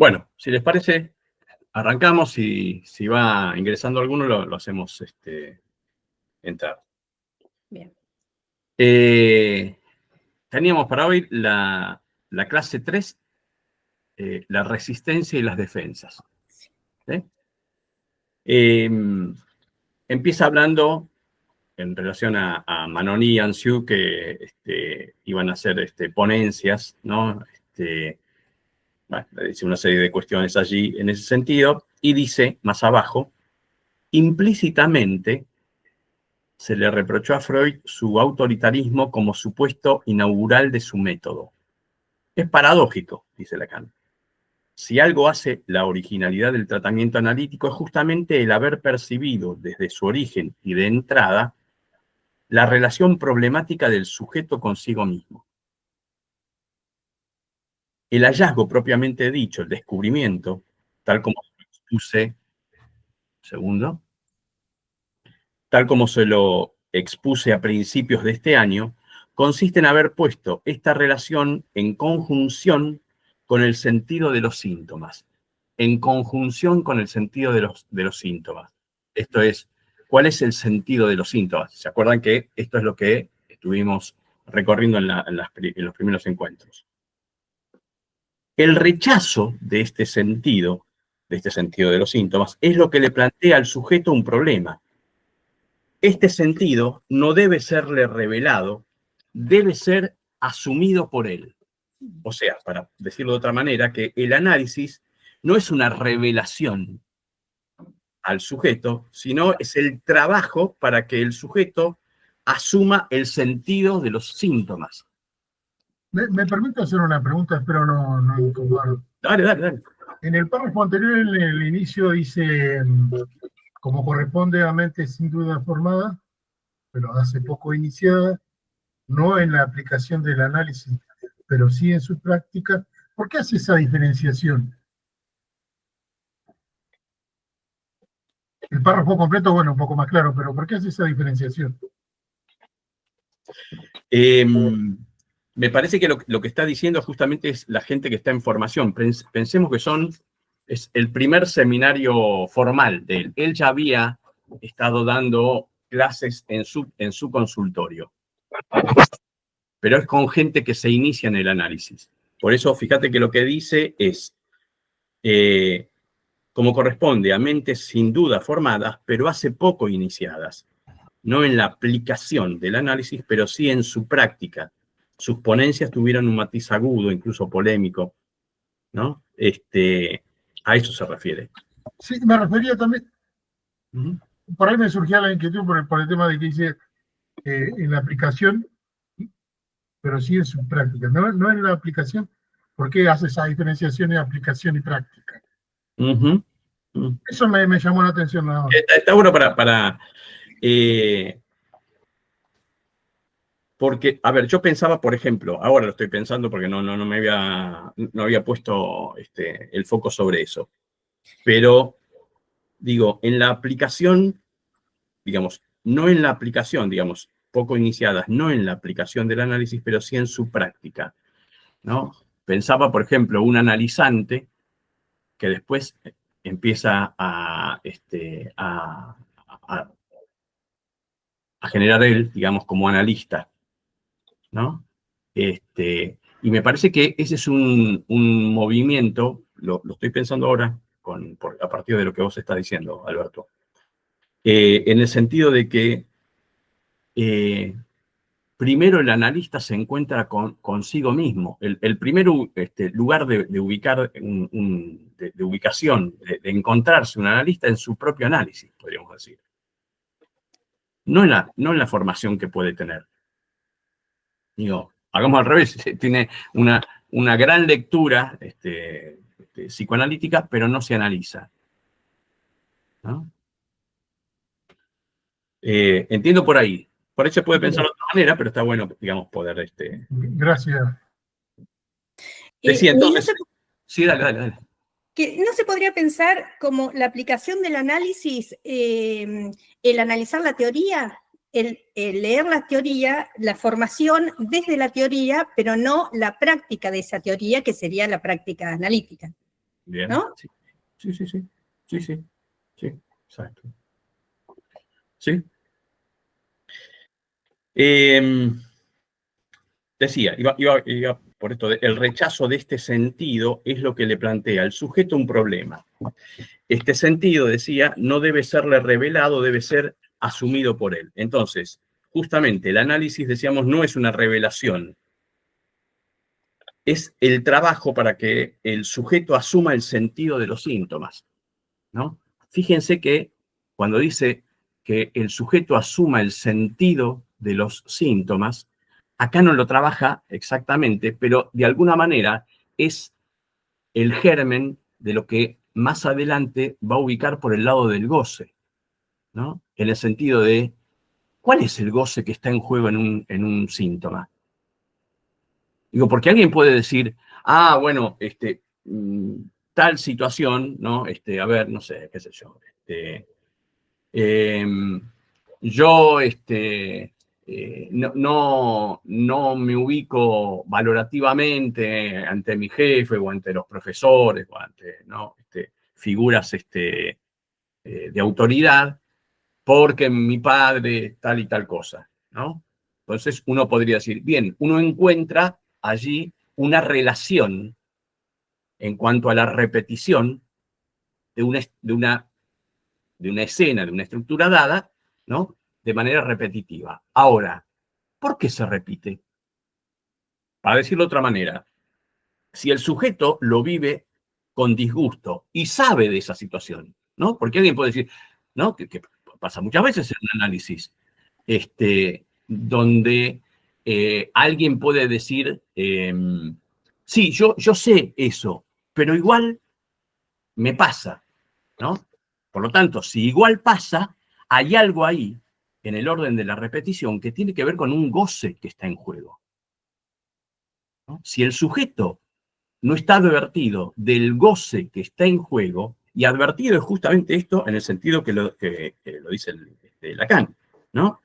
Bueno, si les parece, arrancamos y si va ingresando alguno, lo hacemos entrar. Bien. Teníamos para hoy la clase 3, la resistencia y las defensas. ¿Sí? Empieza hablando en relación a Manon y Ansiu, que iban a hacer ponencias, ¿no? Bueno, dice una serie de cuestiones allí en ese sentido, y dice más abajo, implícitamente se le reprochó a Freud su autoritarismo como supuesto inaugural de su método. Es paradójico, dice Lacan. Si algo hace la originalidad del tratamiento analítico es justamente el haber percibido desde su origen y de entrada la relación problemática del sujeto consigo mismo. El hallazgo propiamente dicho, el descubrimiento, tal como se lo expuse, tal como se lo expuse a principios de este año, consiste en haber puesto esta relación en conjunción con el sentido de los síntomas. En conjunción con el sentido de los síntomas. Esto es, ¿cuál es el sentido de los síntomas? ¿Se acuerdan que esto es lo que estuvimos recorriendo en los primeros encuentros? El rechazo de este sentido de los síntomas, es lo que le plantea al sujeto un problema. Este sentido no debe serle revelado, debe ser asumido por él. O sea, para decirlo de otra manera, que el análisis no es una revelación al sujeto, sino es el trabajo para que el sujeto asuma el sentido de los síntomas. ¿Me permite hacer una pregunta? Espero no incomodar. Dale. En el párrafo anterior, en el inicio, dice, como corresponde a mente sin duda formada, pero hace poco iniciada, no en la aplicación del análisis, pero sí en su práctica. ¿Por qué hace esa diferenciación? El párrafo completo, bueno, un poco más claro, pero ¿por qué hace esa diferenciación? Me parece que lo que está diciendo justamente es la gente que está en formación. Pensemos que es el primer seminario formal de él. Él ya había estado dando clases en su consultorio, pero es con gente que se inicia en el análisis. Por eso, fíjate que lo que dice es, como corresponde a mentes sin duda formadas, pero hace poco iniciadas, no en la aplicación del análisis, pero sí en su práctica. Sus ponencias tuvieron un matiz agudo, incluso polémico, ¿no? A eso se refiere. Sí, me refería también, por ahí me surgía la inquietud por el tema de que dice en la aplicación, pero sí en su práctica, no en la aplicación. ¿Por qué hace esa diferenciación entre aplicación y práctica? Eso me llamó la atención nada más. Está bueno porque, a ver, yo pensaba, por ejemplo, ahora lo estoy pensando porque no había puesto el foco sobre eso, pero digo, en la aplicación, digamos, no en la aplicación, digamos, poco iniciadas, no en la aplicación del análisis, pero sí en su práctica, ¿no? Pensaba, por ejemplo, un analizante que después empieza a generar él, digamos, como analista, ¿no? Y me parece que ese es un movimiento, lo estoy pensando ahora a partir de lo que vos estás diciendo, Alberto, en el sentido de que primero el analista se encuentra consigo mismo. El primer lugar de ubicación, de encontrarse un analista en su propio análisis, podríamos decir. No en la formación que puede tener. Digo, hagamos al revés, tiene una gran lectura psicoanalítica, pero no se analiza, ¿no? Entiendo por ahí. Por ahí se puede pensar de otra manera, pero está bueno, digamos, poder... Gracias. Decía, entonces... Sí, dale. Que no se podría pensar como la aplicación del análisis, el analizar la teoría, el leer la teoría, la formación desde la teoría, pero no la práctica de esa teoría, que sería la práctica analítica. Bien. ¿no? Sí, sí, sí, sí. Sí, sí. Sí, exacto. Sí. Decía, iba por esto, el rechazo de este sentido es lo que le plantea al sujeto un problema. Este sentido, decía, no debe serle revelado, debe ser asumido por él. Entonces, justamente el análisis, decíamos, no es una revelación, es el trabajo para que el sujeto asuma el sentido de los síntomas, ¿no? Fíjense que cuando dice que el sujeto asuma el sentido de los síntomas, acá no lo trabaja exactamente, pero de alguna manera es el germen de lo que más adelante va a ubicar por el lado del goce, ¿no? En el sentido de, ¿cuál es el goce que está en juego en un síntoma? Digo, porque alguien puede decir, ah, bueno, tal situación, ¿no? A ver, no sé, qué sé yo, yo no me ubico valorativamente ante mi jefe o ante los profesores o ante, ¿no? Figuras de autoridad porque mi padre tal y tal cosa, ¿no? Entonces uno podría decir, bien, uno encuentra allí una relación en cuanto a la repetición de una escena, de una estructura dada, ¿no? De manera repetitiva. Ahora, ¿por qué se repite? Para decirlo de otra manera, si el sujeto lo vive con disgusto y sabe de esa situación, ¿no? Porque alguien puede decir, ¿no? Que pasa muchas veces en un análisis, donde alguien puede decir, sí, yo sé eso, pero igual me pasa, ¿no? Por lo tanto, si igual pasa, hay algo ahí en el orden de la repetición que tiene que ver con un goce que está en juego, ¿no? Si el sujeto no está advertido del goce que está en juego, y advertido es justamente esto en el sentido que lo dice Lacan, ¿no?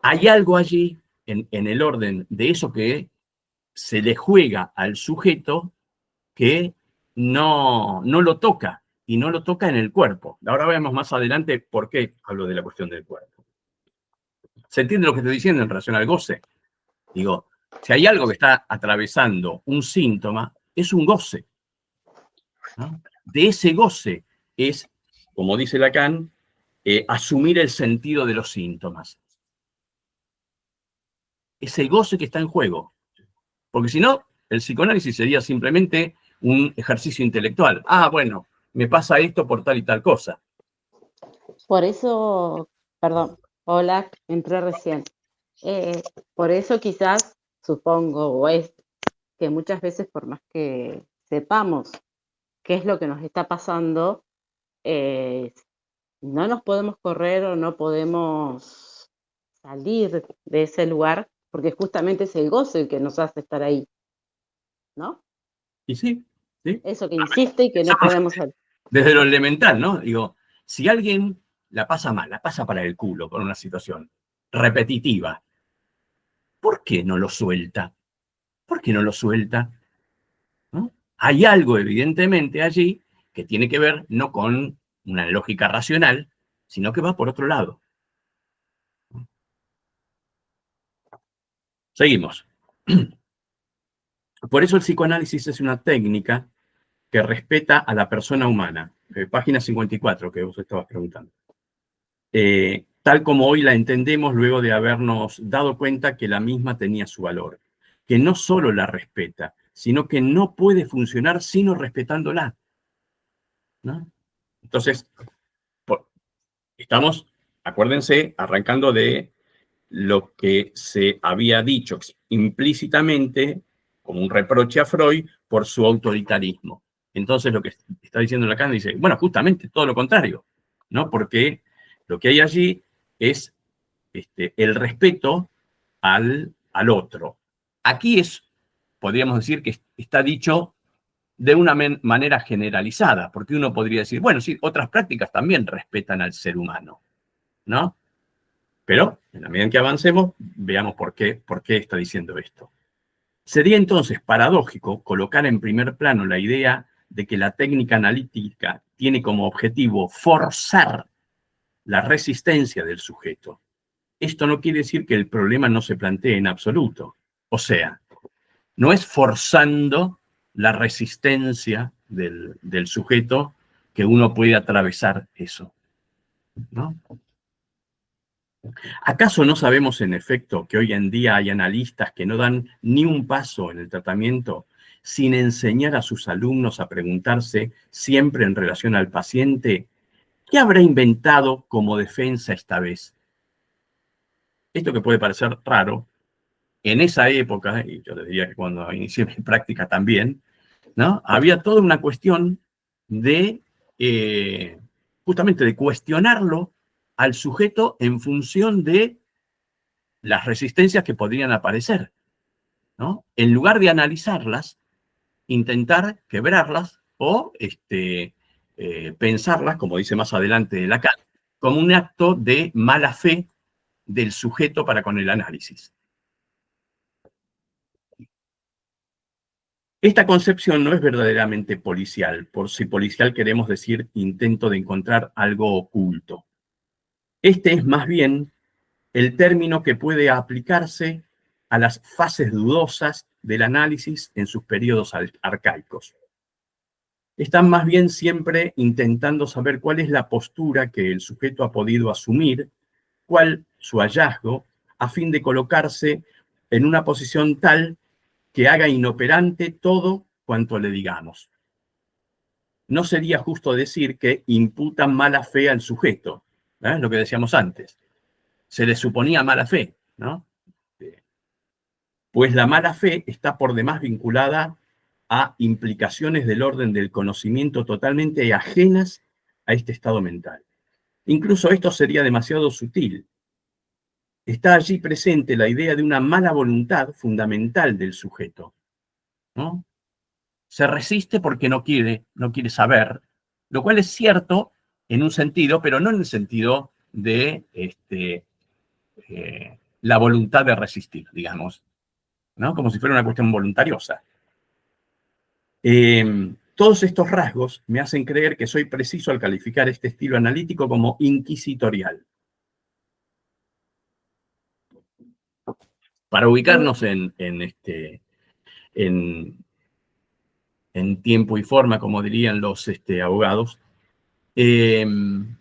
Hay algo allí en el orden de eso que se le juega al sujeto que no lo toca, y no lo toca en el cuerpo. Ahora vemos más adelante por qué hablo de la cuestión del cuerpo. ¿Se entiende lo que estoy diciendo en relación al goce? Digo, si hay algo que está atravesando un síntoma, es un goce, ¿no? De ese goce es, como dice Lacan, asumir el sentido de los síntomas. Ese goce que está en juego. Porque si no, el psicoanálisis sería simplemente un ejercicio intelectual. Ah, bueno, me pasa esto por tal y tal cosa. Por eso, perdón, hola, entré recién. Eh, por eso quizás, supongo, o es que muchas veces por más que sepamos qué es lo que nos está pasando, eh, no nos podemos correr o no podemos salir de ese lugar, porque justamente es el gozo el que nos hace estar ahí, ¿no? Y sí, ¿sí? Eso que insiste y que no podemos salir. Desde lo elemental, ¿no? Digo, si alguien la pasa mal, la pasa para el culo con una situación repetitiva, ¿por qué no lo suelta? ¿Por qué no lo suelta? ¿No? Hay algo, evidentemente, allí que tiene que ver no con una lógica racional, sino que va por otro lado. Seguimos. Por eso el psicoanálisis es una técnica que respeta a la persona humana. Página 54, que vos estabas preguntando. Tal como hoy la entendemos luego de habernos dado cuenta que la misma tenía su valor, que no solo la respeta, sino que no puede funcionar sino respetándola, ¿no? Entonces, estamos, acuérdense, arrancando de lo que se había dicho implícitamente como un reproche a Freud por su autoritarismo. Entonces, lo que está diciendo Lacan dice, bueno, justamente todo lo contrario, ¿no? Porque lo que hay allí es el respeto al otro. Aquí podríamos decir que está dicho de una manera generalizada, porque uno podría decir, bueno, sí, otras prácticas también respetan al ser humano, ¿no? Pero, en la medida en que avancemos, veamos por qué está diciendo esto. Sería entonces paradójico colocar en primer plano la idea de que la técnica analítica tiene como objetivo forzar la resistencia del sujeto. Esto no quiere decir que el problema no se plantee en absoluto. O sea, no es forzando la resistencia del sujeto que uno puede atravesar eso, ¿no? ¿Acaso no sabemos en efecto que hoy en día hay analistas que no dan ni un paso en el tratamiento sin enseñar a sus alumnos a preguntarse siempre en relación al paciente qué habrá inventado como defensa esta vez? Esto que puede parecer raro, en esa época, y yo les diría que cuando inicié mi práctica también, ¿no? Había toda una cuestión de, justamente de cuestionarlo al sujeto en función de las resistencias que podrían aparecer, ¿no? En lugar de analizarlas, intentar quebrarlas o pensarlas, como dice más adelante Lacan, como un acto de mala fe del sujeto para con el análisis. Esta concepción no es verdaderamente policial, por si policial queremos decir intento de encontrar algo oculto. Este es más bien el término que puede aplicarse a las fases dudosas del análisis en sus periodos arcaicos. Están más bien siempre intentando saber cuál es la postura que el sujeto ha podido asumir, cuál su hallazgo, a fin de colocarse en una posición tal que haga inoperante todo cuanto le digamos. No sería justo decir que imputan mala fe al sujeto, ¿eh? Lo que decíamos antes. Se le suponía mala fe, ¿no? Pues la mala fe está por demás vinculada a implicaciones del orden del conocimiento totalmente ajenas a este estado mental. Incluso esto sería demasiado sutil. Está allí presente la idea de una mala voluntad fundamental del sujeto, ¿no? Se resiste porque no quiere saber, lo cual es cierto en un sentido, pero no en el sentido de la voluntad de resistir, digamos, ¿no? Como si fuera una cuestión voluntariosa. Todos estos rasgos me hacen creer que soy preciso al calificar este estilo analítico como inquisitorial. Para ubicarnos en tiempo y forma, como dirían los abogados, en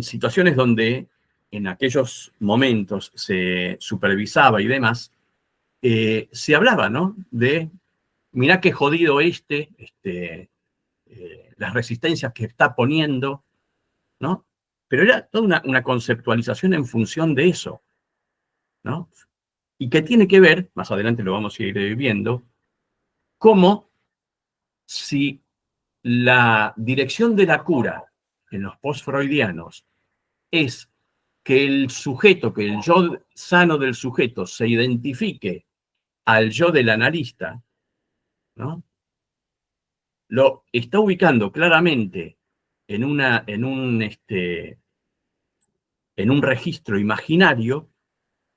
situaciones donde en aquellos momentos se supervisaba y demás, se hablaba, ¿no? De, mirá qué jodido las resistencias que está poniendo, ¿no? Pero era toda una conceptualización en función de eso, ¿no? Y que tiene que ver, más adelante lo vamos a ir viendo, cómo si la dirección de la cura en los post-freudianos es que el sujeto, que el yo sano del sujeto se identifique al yo del analista, ¿no? Lo está ubicando claramente en un registro imaginario,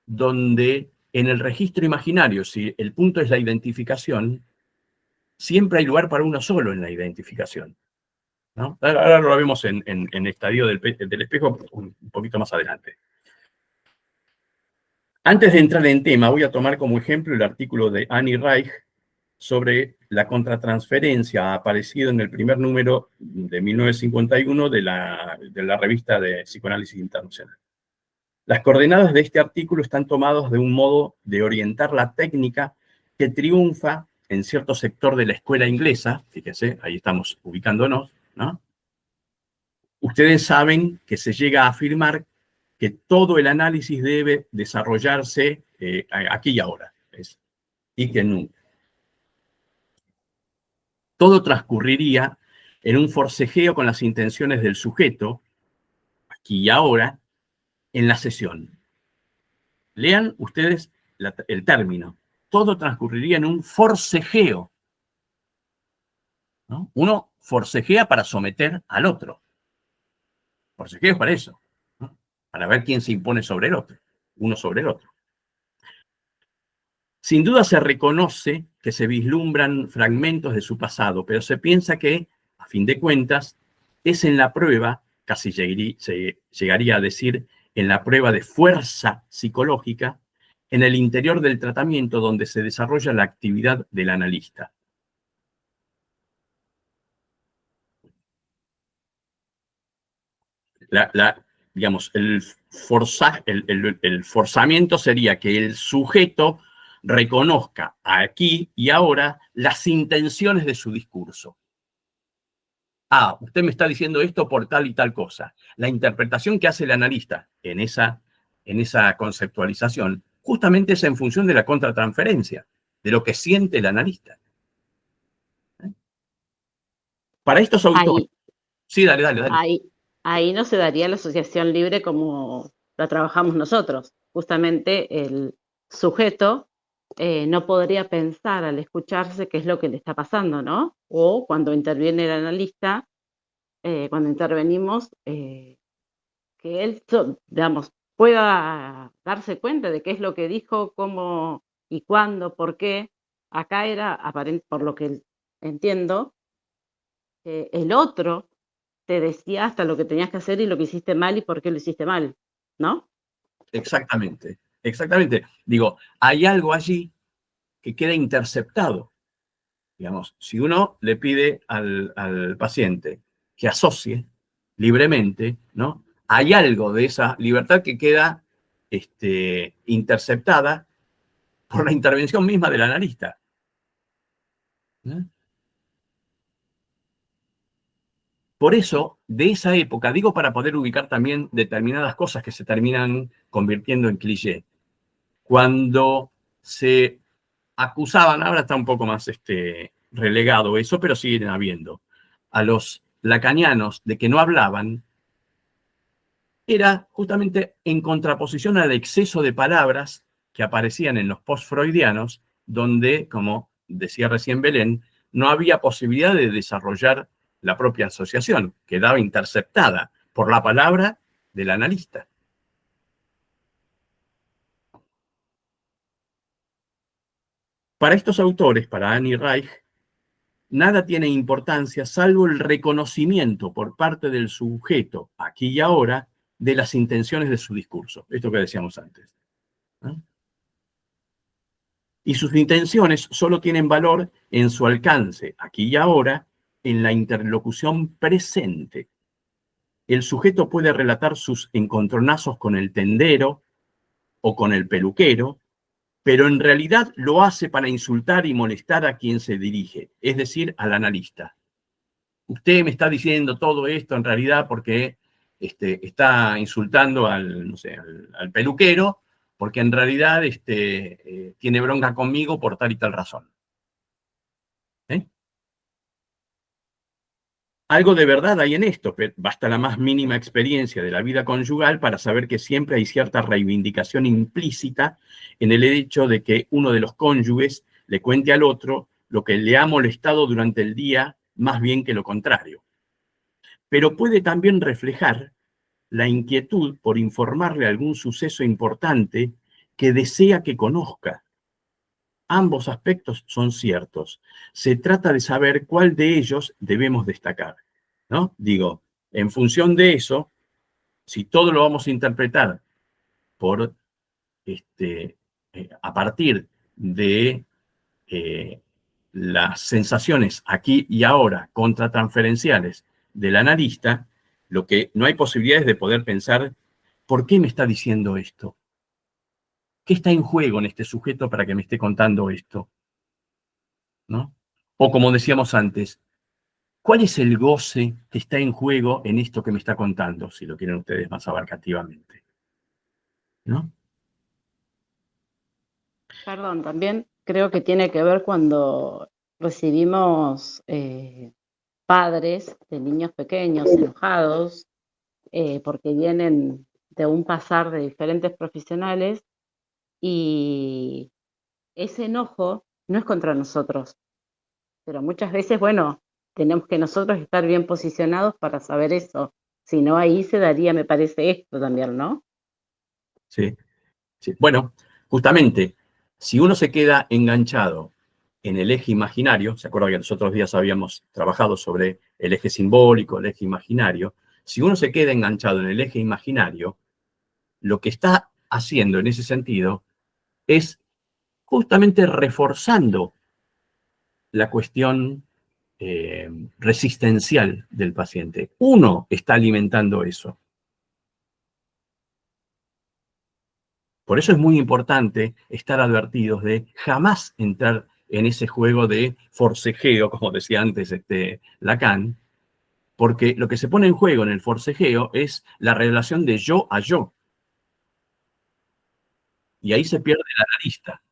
donde en el registro imaginario, si el punto es la identificación, siempre hay lugar para uno solo en la identificación, ¿no? Ahora lo vemos en el estadio del espejo un poquito más adelante. Antes de entrar en tema, voy a tomar como ejemplo el artículo de Annie Reich sobre la contratransferencia, aparecido en el primer número de 1951 de la revista de Psicoanálisis Internacional. Las coordenadas de este artículo están tomadas de un modo de orientar la técnica que triunfa en cierto sector de la escuela inglesa. Fíjense, ahí estamos ubicándonos, ¿no? Ustedes saben que se llega a afirmar que todo el análisis debe desarrollarse aquí y ahora, y que nunca. Todo transcurriría en un forcejeo con las intenciones del sujeto, aquí y ahora, en la sesión. Lean ustedes el término. Todo transcurriría en un forcejeo, ¿no? Uno forcejea para someter al otro. Forcejeo es para eso, ¿no? para ver quién se impone sobre el otro, uno sobre el otro. Sin duda se reconoce que se vislumbran fragmentos de su pasado, pero se piensa que, a fin de cuentas, es en la prueba, casi se llegaría a decir, en la prueba de fuerza psicológica, en el interior del tratamiento donde se desarrolla la actividad del analista. Digamos, el forzamiento sería que el sujeto reconozca aquí y ahora las intenciones de su discurso. Ah, usted me está diciendo esto por tal y tal cosa. La interpretación que hace el analista en esa conceptualización justamente es en función de la contratransferencia, de lo que siente el analista. Para estos autores... Sí, dale. Ahí no se daría la asociación libre como la trabajamos nosotros. Justamente el sujeto no podría pensar al escucharse qué es lo que le está pasando, ¿no? O cuando interviene el analista, cuando intervenimos, que él, digamos, pueda darse cuenta de qué es lo que dijo, cómo y cuándo, por qué. Acá era aparente, por lo que entiendo, que el otro te decía hasta lo que tenías que hacer y lo que hiciste mal y por qué lo hiciste mal, ¿no? Exactamente. Digo, hay algo allí que queda interceptado. Digamos, si uno le pide al paciente que asocie libremente, ¿no? Hay algo de esa libertad que queda interceptada por la intervención misma del analista. ¿No? Por eso, de esa época, digo para poder ubicar también determinadas cosas que se terminan convirtiendo en cliché. Cuando se acusaban, ahora está un poco más relegado eso, pero siguen habiendo, a los lacanianos de que no hablaban, era justamente en contraposición al exceso de palabras que aparecían en los post-freudianos, donde, como decía recién Belén, no había posibilidad de desarrollar la propia asociación, quedaba interceptada por la palabra del analista. Para estos autores, para Annie Reich, nada tiene importancia salvo el reconocimiento por parte del sujeto, aquí y ahora, de las intenciones de su discurso. Esto que decíamos antes. ¿No? Y sus intenciones solo tienen valor en su alcance, aquí y ahora, en la interlocución presente. El sujeto puede relatar sus encontronazos con el tendero o con el peluquero, pero en realidad lo hace para insultar y molestar a quien se dirige, es decir, al analista. Usted me está diciendo todo esto en realidad porque está insultando al peluquero, porque en realidad tiene bronca conmigo por tal y tal razón. ¿Eh? Algo de verdad hay en esto, pero basta la más mínima experiencia de la vida conyugal para saber que siempre hay cierta reivindicación implícita en el hecho de que uno de los cónyuges le cuente al otro lo que le ha molestado durante el día, más bien que lo contrario. Pero puede también reflejar la inquietud por informarle algún suceso importante que desea que conozca. Ambos aspectos son ciertos. Se trata de saber cuál de ellos debemos destacar, ¿no? Digo, en función de eso, si todo lo vamos a interpretar por, a partir de las sensaciones aquí y ahora contratransferenciales del analista, lo que no hay posibilidades de poder pensar, ¿por qué me está diciendo esto? ¿Qué está en juego en este sujeto para que me esté contando esto? ¿No? O como decíamos antes, ¿cuál es el goce que está en juego en esto que me está contando? Si lo quieren ustedes más abarcativamente. ¿No? Perdón, también creo que tiene que ver cuando recibimos padres de niños pequeños enojados porque vienen de un pasar de diferentes profesionales y ese enojo no es contra nosotros, pero muchas veces, bueno, tenemos que nosotros estar bien posicionados para saber eso, Si no, ahí se daría, me parece, esto también, ¿no? Sí, sí. Bueno, justamente, si uno se queda enganchado en el eje imaginario, ¿se acuerda que los otros días habíamos trabajado sobre el eje simbólico, el eje imaginario? Si uno se queda enganchado en el eje imaginario, lo que está haciendo en ese sentido es justamente reforzando la cuestión resistencial del paciente. Uno está alimentando eso. Por eso es muy importante estar advertidos de jamás entrar en ese juego de forcejeo, como decía antes Lacan, porque lo que se pone en juego en el forcejeo es la relación de yo a yo. Y ahí se pierde el analista.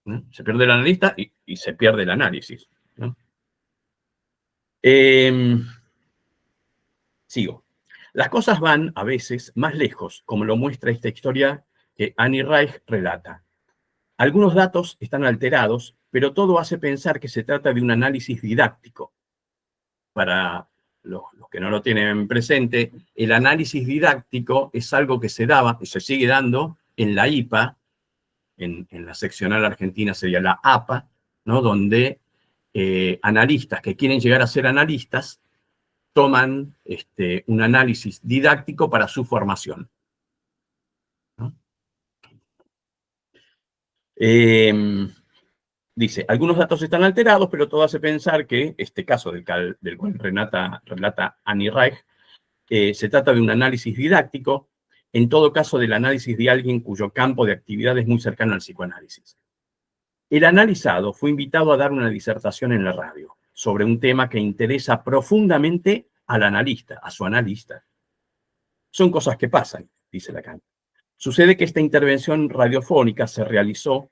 ¿No? Se pierde el analista y se pierde el análisis. ¿No? Sigo. Las cosas van, a veces, más lejos, como lo muestra esta historia que Annie Reich relata. Algunos datos están alterados, pero todo hace pensar que se trata de un análisis didáctico. Para los que no lo tienen presente, el análisis didáctico es algo que se daba y se sigue dando en la IPA, en la seccional argentina sería la APA, ¿no? Donde analistas que quieren llegar a ser analistas toman un análisis didáctico para su formación. ¿No? Dice, algunos datos están alterados, pero todo hace pensar que este caso del cual relata Annie Reich, se trata de un análisis didáctico, en todo caso del análisis de alguien cuyo campo de actividad es muy cercano al psicoanálisis. El analizado fue invitado a dar una disertación en la radio sobre un tema que interesa profundamente al analista, a su analista. Son cosas que pasan, dice Lacan. Sucede que esta intervención radiofónica se realizó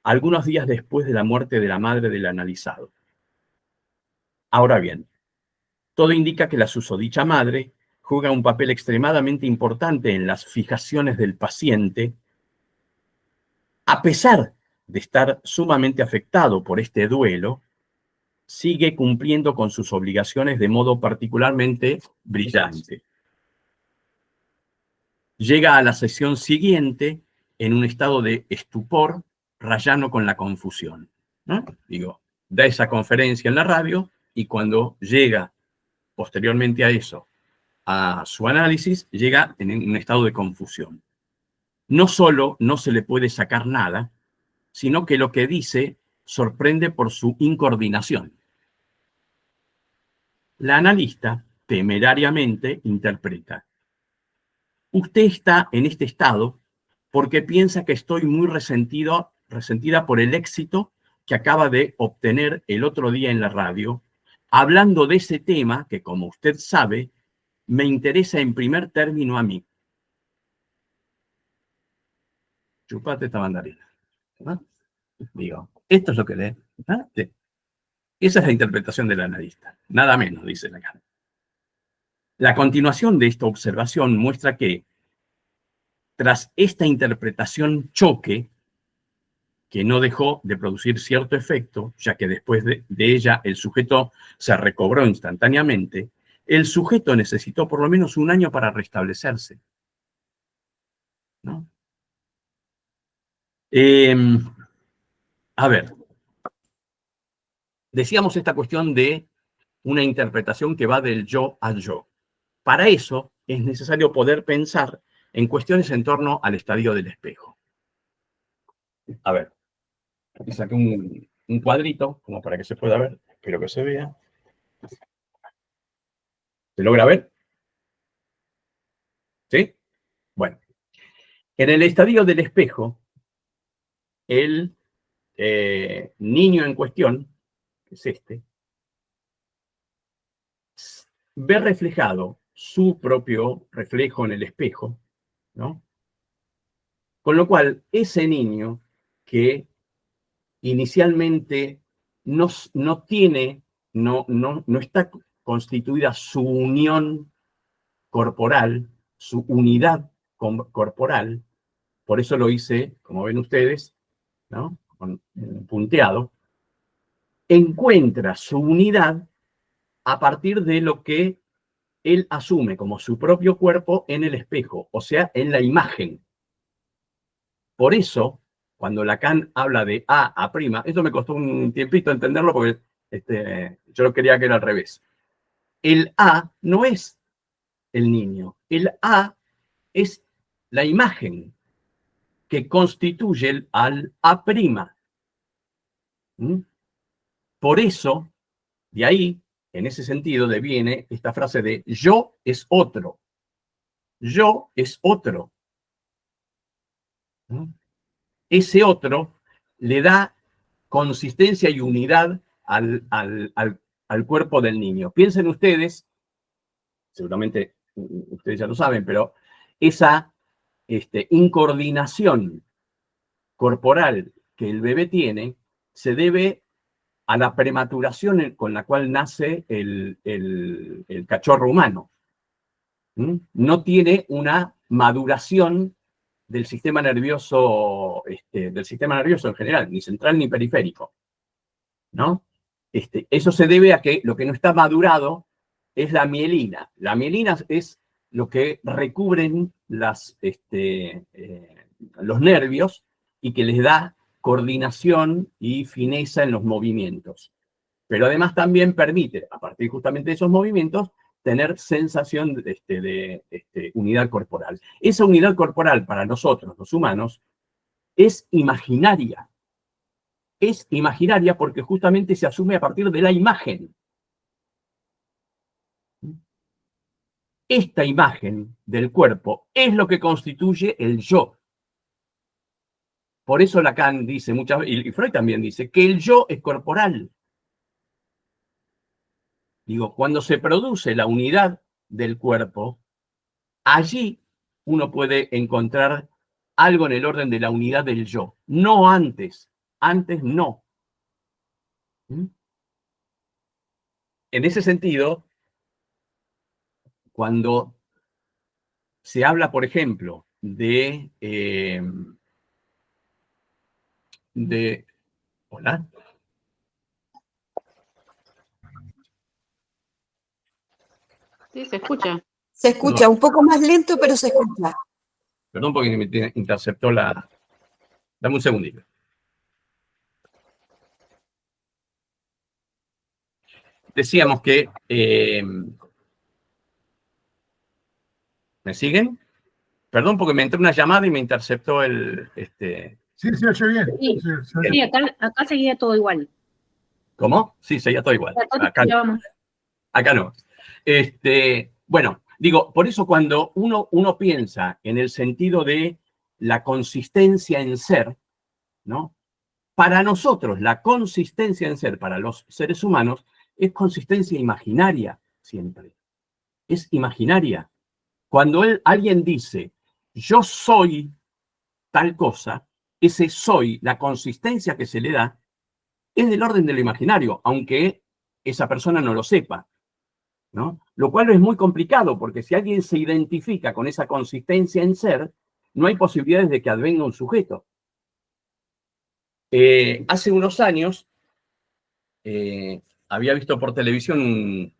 algunos días después de la muerte de la madre del analizado. Ahora bien, todo indica que la susodicha madre juega un papel extremadamente importante en las fijaciones del paciente, a pesar de estar sumamente afectado por este duelo, sigue cumpliendo con sus obligaciones de modo particularmente brillante. Llega a la sesión siguiente en un estado de estupor rayano con la confusión, ¿no? Digo, da esa conferencia en la radio y cuando llega posteriormente a eso, a su análisis, llega en un estado de confusión. No solo no se le puede sacar nada, sino que lo que dice sorprende por su incoordinación. La analista temerariamente interpreta: usted está en este estado porque piensa que estoy muy resentida por el éxito que acaba de obtener el otro día en la radio, hablando de ese tema que, como usted sabe, me interesa en primer término a mí. Chupate esta mandarina. ¿No? Digo, esto es lo que lee. ¿Ah? Sí. Esa es la interpretación del analista. Nada menos, dice Lacan. La continuación de esta observación muestra que, tras esta interpretación choque, que no dejó de producir cierto efecto, ya que después de ella el sujeto se recobró instantáneamente, el sujeto necesitó por lo menos un año para restablecerse. ¿No? A ver, decíamos esta cuestión de una interpretación que va del yo al yo. Para eso es necesario poder pensar en cuestiones en torno al estadio del espejo. A ver, aquí saqué un cuadrito, como para que se pueda ver, espero que se vea. ¿Se logra ver? ¿Sí? Bueno, en el estadio del espejo, el niño en cuestión, que es este, ve reflejado su propio reflejo en el espejo, ¿no? Con lo cual, ese niño que inicialmente no está constituida su unión corporal, su unidad corporal, por eso lo hice, como ven ustedes, ¿no? Punteado, encuentra su unidad a partir de lo que él asume como su propio cuerpo en el espejo, o sea, en la imagen. Por eso, cuando Lacan habla de A', esto me costó un tiempito entenderlo porque yo lo quería que era al revés. El A no es el niño, el A es la imagen que constituye al A'. ¿Mm? Por eso, de ahí, en ese sentido, deviene esta frase de yo es otro. Yo es otro. ¿Mm? Ese otro le da consistencia y unidad al cuerpo del niño. Piensen ustedes, seguramente ustedes ya lo saben, pero esa incoordinación corporal que el bebé tiene se debe a la prematuración con la cual nace el cachorro humano. ¿Mm? No tiene una maduración del sistema nervioso en general, ni central ni periférico, ¿no? Eso se debe a que lo que no está madurado es la mielina. La mielina es lo que recubren los nervios y que les da coordinación y fineza en los movimientos. Pero además también permite, a partir justamente de esos movimientos, tener sensación de unidad corporal. Esa unidad corporal para nosotros, los humanos, es imaginaria. Es imaginaria porque justamente se asume a partir de la imagen. Esta imagen del cuerpo es lo que constituye el yo. Por eso Lacan dice muchas veces, y Freud también dice, que el yo es corporal. Digo, cuando se produce la unidad del cuerpo, allí uno puede encontrar algo en el orden de la unidad del yo. No antes. Antes no. ¿Mm? En ese sentido, cuando se habla, por ejemplo, ¿hola? Sí, se escucha. Se escucha un poco más lento, pero se escucha. Perdón porque me interceptó la... Dame un segundito. Decíamos que... ¿me siguen? Perdón porque me entró una llamada y me interceptó el... Sí, se oye bien. Sí, Se oye. sí, acá seguía todo igual. ¿Cómo? Sí, seguía todo igual. Acá no. Acá no. Bueno, digo, por eso cuando uno piensa en el sentido de la consistencia en ser, ¿no? Para nosotros, la consistencia en ser, para los seres humanos, es consistencia imaginaria siempre. Es imaginaria. Cuando alguien dice, yo soy tal cosa, ese soy, la consistencia que se le da, es del orden de lo imaginario, aunque esa persona no lo sepa, ¿no? Lo cual es muy complicado, porque si alguien se identifica con esa consistencia en ser, no hay posibilidades de que advenga un sujeto. Hace unos años, había visto por televisión un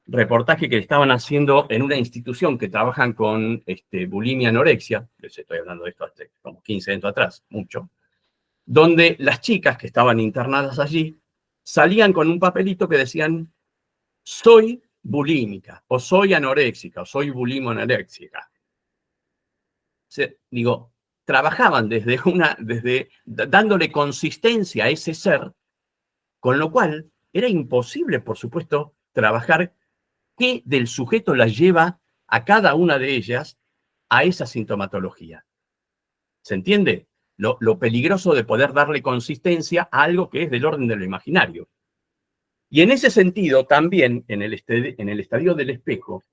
reportaje que estaban haciendo en una institución que trabajan con bulimia, anorexia, les estoy hablando de esto hace como 15 años atrás, mucho, donde las chicas que estaban internadas allí salían con un papelito que decían, soy bulímica, o soy anoréxica, o soy bulimo-anoréxica. Digo, trabajaban desde dándole consistencia a ese ser, con lo cual era imposible, por supuesto, trabajar qué del sujeto las lleva a cada una de ellas a esa sintomatología. ¿Se entiende? Lo peligroso de poder darle consistencia a algo que es del orden de lo imaginario. Y en ese sentido, también en el estadio del espejo,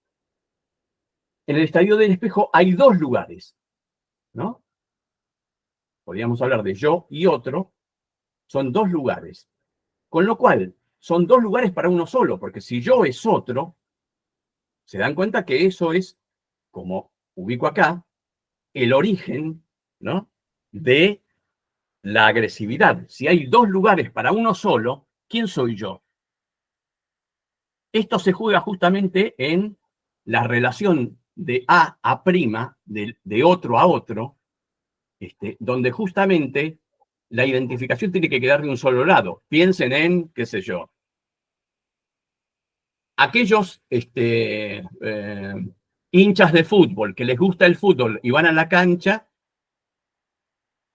hay dos lugares, ¿no? Podríamos hablar de yo y otro, son dos lugares. Con lo cual, son dos lugares para uno solo, porque si yo es otro, se dan cuenta que eso es, como ubico acá, el origen, ¿no?, de la agresividad. Si hay dos lugares para uno solo, ¿quién soy yo? Esto se juega justamente en la relación de A a prima, de otro a otro, donde justamente la identificación tiene que quedar de un solo lado. Piensen en, qué sé yo, aquellos hinchas de fútbol que les gusta el fútbol y van a la cancha,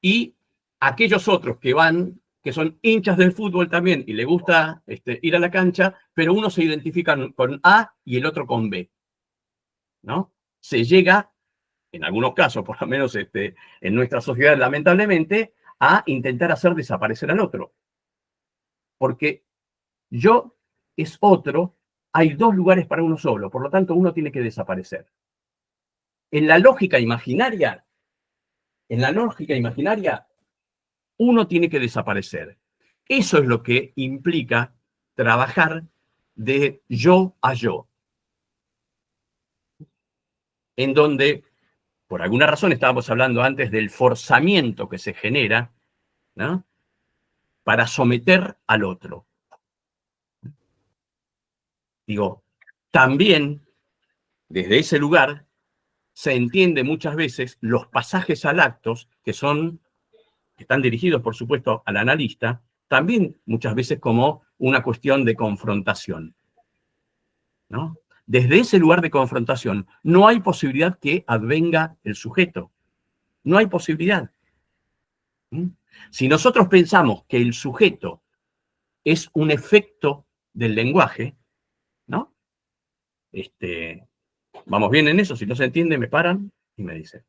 y aquellos otros que son hinchas del fútbol también y les gusta ir a la cancha, pero uno se identifica con A y el otro con B, ¿no? Se llega, en algunos casos, por lo menos en nuestra sociedad, lamentablemente, a intentar hacer desaparecer al otro. Porque yo es otro, hay dos lugares para uno solo, por lo tanto uno tiene que desaparecer. En la lógica imaginaria, uno tiene que desaparecer. Eso es lo que implica trabajar de yo a yo. En donde, por alguna razón, estábamos hablando antes del forzamiento que se genera, ¿no?, para someter al otro. Digo, también desde ese lugar se entiende muchas veces los pasajes al actos que están dirigidos, por supuesto, al analista, también muchas veces como una cuestión de confrontación, ¿no? Desde ese lugar de confrontación no hay posibilidad que advenga el sujeto. No hay posibilidad. ¿Mm? Si nosotros pensamos que el sujeto es un efecto del lenguaje, ¿no? Vamos bien en eso, si no se entiende me paran y me dicen.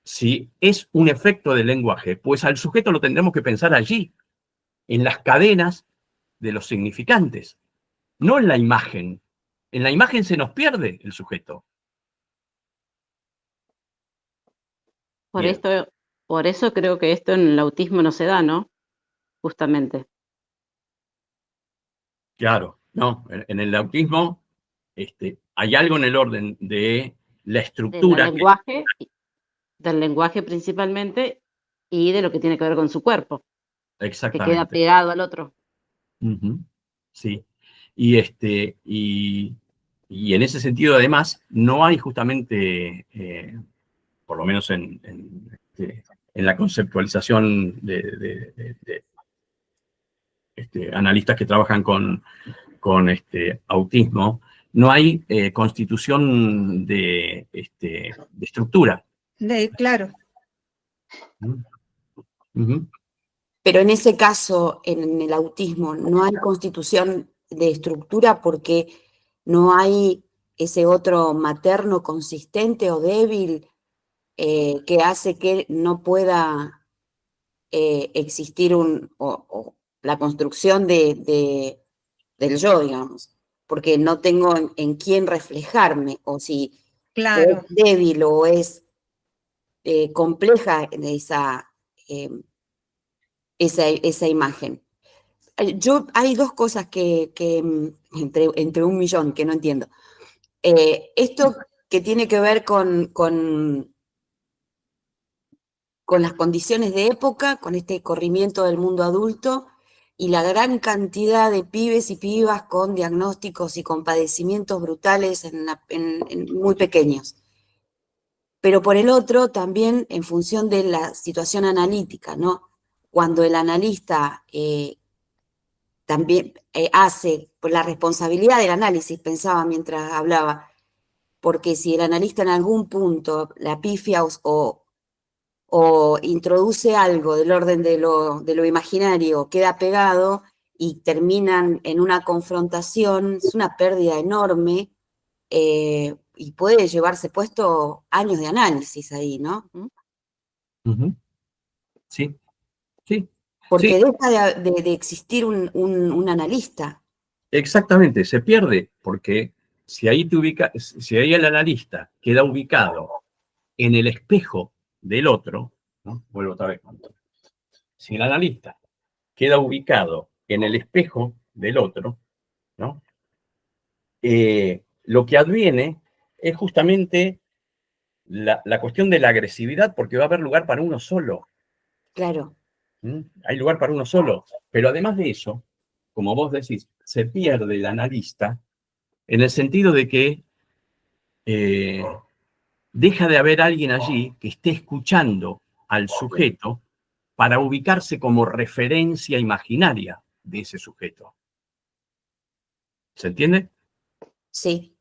Si es un efecto del lenguaje, pues al sujeto lo tendremos que pensar allí, en las cadenas de los significantes, no en la imagen. En la imagen se nos pierde el sujeto. Bien. Por eso creo que esto en el autismo no se da, ¿no? Justamente. Claro, no, en el autismo hay algo en el orden de la estructura. Del lenguaje principalmente, y de lo que tiene que ver con su cuerpo, que queda Exactamente. pegado al otro. Ujú, sí. Y en ese sentido, además, no hay justamente, por lo menos en la conceptualización de analistas que trabajan con autismo, no hay constitución de estructura. Claro. Ujú. Pero en ese caso, en el autismo, no hay constitución de estructura porque no hay ese otro materno consistente o débil que hace que no pueda existir la construcción del yo, digamos, porque no tengo en quién reflejarme, o si Claro. es débil o es compleja esa imagen. Hay dos cosas que entre un millón que no entiendo. Esto que tiene que ver con las condiciones de época, con este corrimiento del mundo adulto y la gran cantidad de pibes y pibas con diagnósticos y con padecimientos brutales muy pequeños. Pero por el otro, también en función de la situación analítica, ¿no? Cuando el analista también hace por la responsabilidad del análisis, pensaba mientras hablaba, porque si el analista en algún punto la pifia o introduce algo del orden de lo imaginario, queda pegado y terminan en una confrontación, es una pérdida enorme y puede llevarse puesto años de análisis ahí, ¿no? Ujú. Sí, sí. Porque Sí, deja de existir un analista. exactamente, se pierde, porque si ahí el analista queda ubicado en el espejo del otro, ¿no? Vuelvo otra vez. Si el analista queda ubicado en el espejo del otro, ¿no? Lo que adviene es justamente la cuestión de la agresividad, porque va a haber lugar para uno solo. Claro. Hay lugar para uno solo. Pero además de eso, como vos decís, se pierde el analista en el sentido de que deja de haber alguien allí que esté escuchando al sujeto para ubicarse como referencia imaginaria de ese sujeto. ¿Se entiende? Sí.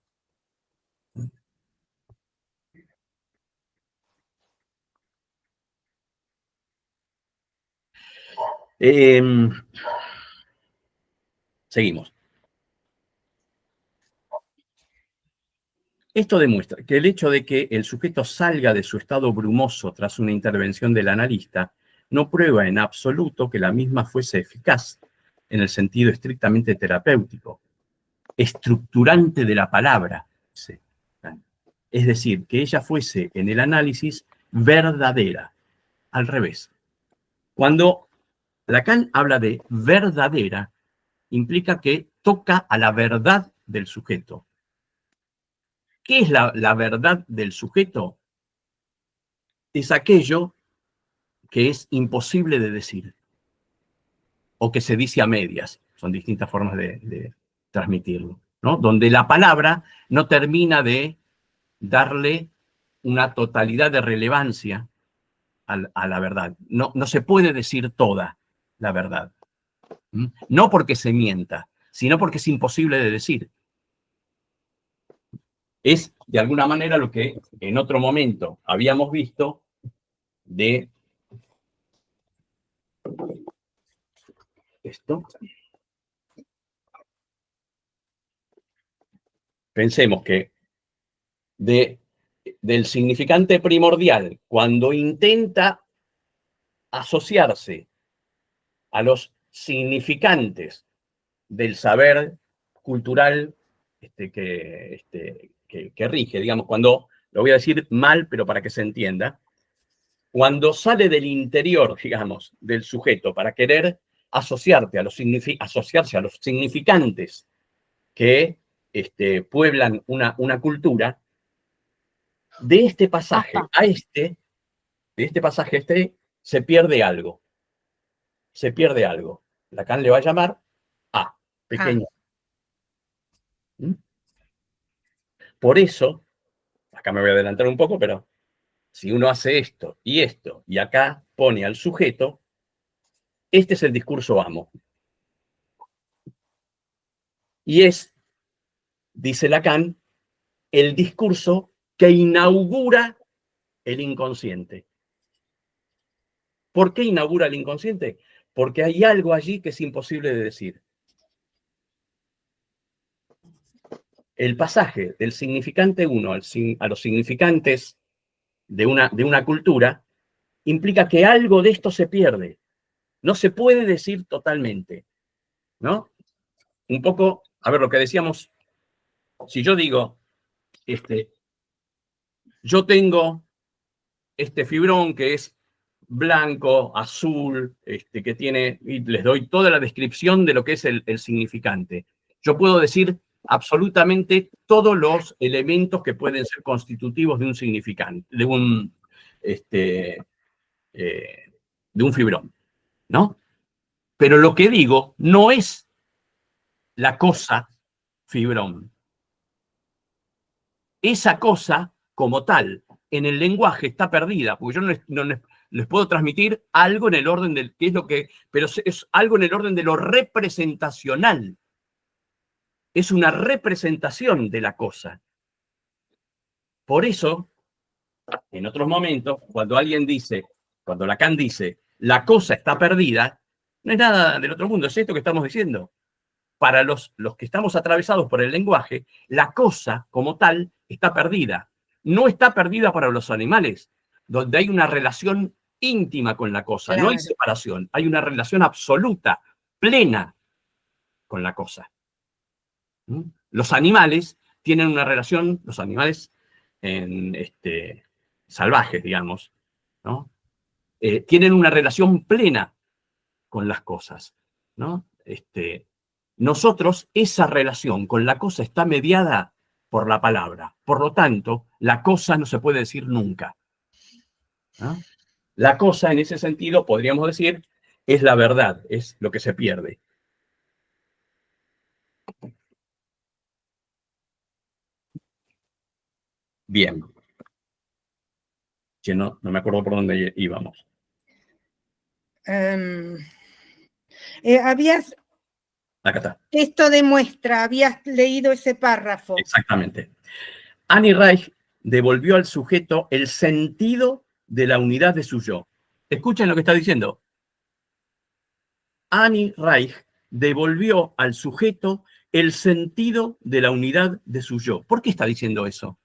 Seguimos. Esto demuestra que el hecho de que el sujeto salga de su estado brumoso tras una intervención del analista no prueba en absoluto que la misma fuese eficaz en el sentido estrictamente terapéutico, estructurante de la palabra. Sí. Es decir, que ella fuese en el análisis verdadera, al revés. Cuando Lacan habla de verdadera, implica que toca a la verdad del sujeto. ¿Qué es la verdad del sujeto? Es aquello que es imposible de decir o que se dice a medias. Son distintas formas de transmitirlo, ¿no? Donde la palabra no termina de darle una totalidad de relevancia a la verdad. No, no se puede decir toda la verdad. ¿Mm? No porque se mienta, sino porque es imposible de decir. Es, de alguna manera, lo que en otro momento habíamos visto de esto. Pensemos que del significante primordial, cuando intenta asociarse a los significantes del saber cultural que rige, digamos, cuando, lo voy a decir mal, pero para que se entienda, cuando sale del interior, digamos, del sujeto para querer asociarse a los significantes que pueblan una cultura, de este pasaje a de este pasaje a se pierde algo. Se pierde algo. Lacan le va a llamar A, pequeño. ¿Mm? Por eso, acá me voy a adelantar un poco, pero si uno hace esto, y acá pone al sujeto, este es el discurso amo. Y es, dice Lacan, el discurso que inaugura el inconsciente. ¿Por qué inaugura el inconsciente? Porque hay algo allí que es imposible de decir. El pasaje del significante 1 a los significantes de una cultura implica que algo de esto se pierde. No se puede decir totalmente, ¿no? Un poco, a ver, lo que decíamos, si yo digo, yo tengo este fibrón que es blanco, azul, que tiene, y les doy toda la descripción de lo que es el significante. Yo puedo decir absolutamente todos los elementos que pueden ser constitutivos de un significante, de un fibrón, ¿no? Pero lo que digo no es la cosa fibrón. Esa cosa, como tal, en el lenguaje está perdida, porque yo no les puedo transmitir algo en el orden del, que es lo que, pero es algo en el orden de lo representacional. Es una representación de la cosa. Por eso, en otros momentos, cuando Lacan dice, la cosa está perdida, no es nada del otro mundo, es esto que estamos diciendo. Para los que estamos atravesados por el lenguaje, la cosa como tal está perdida. No está perdida para los animales, donde hay una relación íntima con la cosa. Claro. No hay separación, hay una relación absoluta, plena con la cosa. ¿Mm? Los animales tienen una relación, los animales salvajes, digamos, ¿no? Tienen una relación plena con las cosas, ¿no? Nosotros, esa relación con la cosa está mediada por la palabra. Por lo tanto, la cosa no se puede decir nunca, ¿no? La cosa, en ese sentido, podríamos decir, es la verdad, es lo que se pierde. Bien. Que no me acuerdo por dónde íbamos. Habías, Acá está. esto demuestra, habías leído ese párrafo. Exactamente. Annie Reich devolvió al sujeto el sentido de la unidad de su yo. Escuchen lo que está diciendo. Annie Reich devolvió al sujeto el sentido de la unidad de su yo. ¿Por qué está diciendo eso?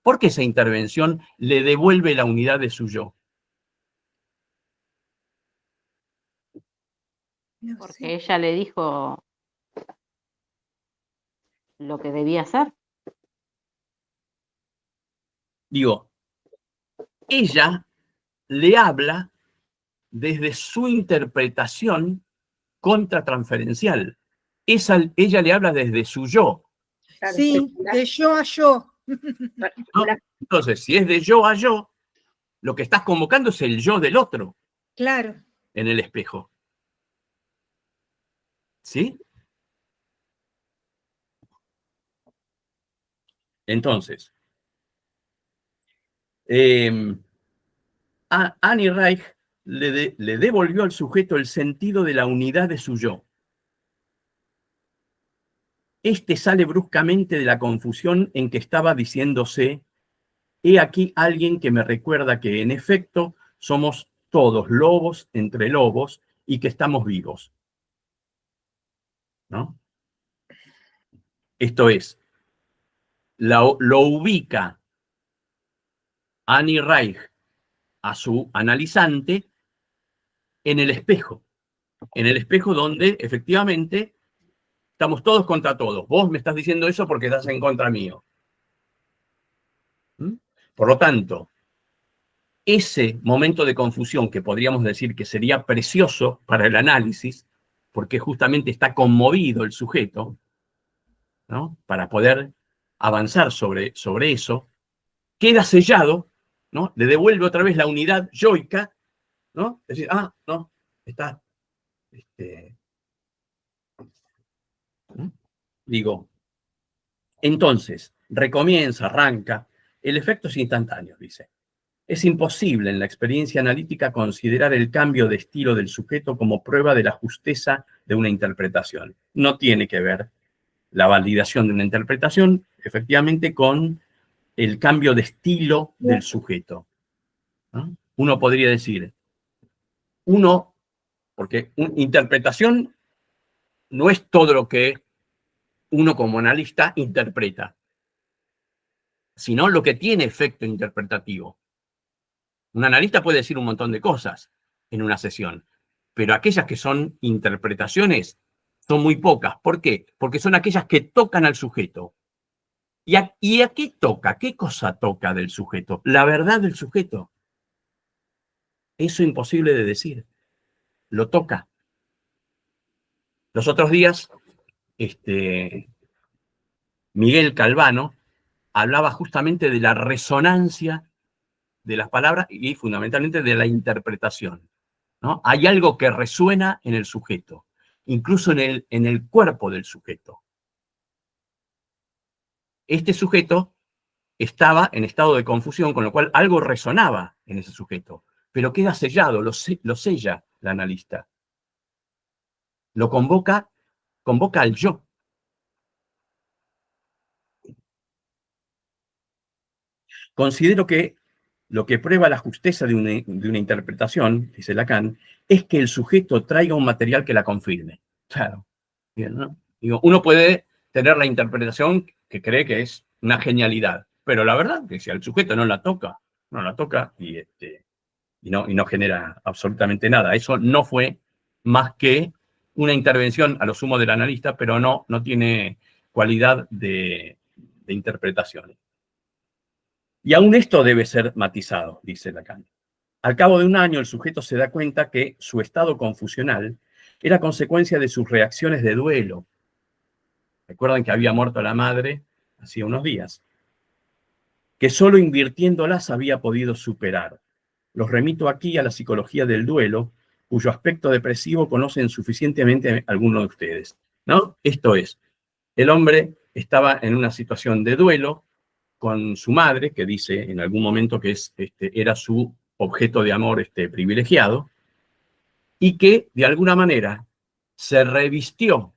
¿Por qué esa intervención le devuelve la unidad de su yo? No Porque sé. ella le dijo lo que debía hacer. Digo, ella le habla desde su interpretación contratransferencial. Ella le habla desde su yo. Claro, Sí, especular, de yo a yo. ¿No? particular. Entonces, si es de yo a yo, lo que estás convocando es el yo del otro Claro. en el espejo. ¿Sí? Entonces, Annie Reich le devolvió al sujeto el sentido de la unidad de su yo. Este sale bruscamente de la confusión en que estaba diciéndose: he aquí alguien que me recuerda que, en efecto, somos todos lobos entre lobos y que estamos vivos. ¿No? Esto es, lo ubica Annie Reich a su analizante en el espejo donde efectivamente estamos todos contra todos. Vos me estás diciendo eso porque estás en contra mío. ¿Mm? Por lo tanto, ese momento de confusión, que podríamos decir que sería precioso para el análisis, porque justamente está conmovido el sujeto, ¿no? Para poder avanzar sobre eso, queda sellado, ¿no? Le devuelve otra vez la unidad yoica, ¿no? Es decir, no, está, ¿no? Digo, entonces, arranca, el efecto es instantáneo, dice. Es imposible en la experiencia analítica considerar el cambio de estilo del sujeto como prueba de la justeza de una interpretación. No tiene que ver la validación de una interpretación, efectivamente, con el cambio de estilo del sujeto, ¿no? Uno podría decir, porque interpretación no es todo lo que uno como analista interpreta, sino lo que tiene efecto interpretativo. Un analista puede decir un montón de cosas en una sesión, pero aquellas que son interpretaciones son muy pocas. ¿Por qué? Porque son aquellas que tocan al sujeto. ¿Y a qué toca? ¿Qué cosa toca del sujeto? La verdad del sujeto. Eso es imposible de decir. Lo toca. Los otros días, Miguel Calvano hablaba justamente de la resonancia de las palabras y fundamentalmente de la interpretación, ¿no? Hay algo que resuena en el sujeto, incluso en el cuerpo del sujeto. Este sujeto estaba en estado de confusión, con lo cual algo resonaba en ese sujeto, pero queda sellado, lo sella la analista. Lo convoca al yo. Considero que lo que prueba la justeza de una interpretación, dice Lacan, es que el sujeto traiga un material que la confirme. Claro. Bien, ¿no? Digo, uno puede tener la interpretación que cree que es una genialidad, pero la verdad es que si al sujeto no la toca y no genera absolutamente nada. Eso no fue más que una intervención a lo sumo del analista, pero no tiene cualidad de interpretación. Y aún esto debe ser matizado, dice Lacan. Al cabo de un año, el sujeto se da cuenta que su estado confusional era consecuencia de sus reacciones de duelo. Recuerdan que había muerto la madre hacía unos días, que solo invirtiéndolas había podido superar. Los remito aquí a la psicología del duelo, cuyo aspecto depresivo conocen suficientemente algunos de ustedes, ¿no? Esto es, el hombre estaba en una situación de duelo, con su madre, que dice en algún momento que era su objeto de amor privilegiado, y que de alguna manera se revistió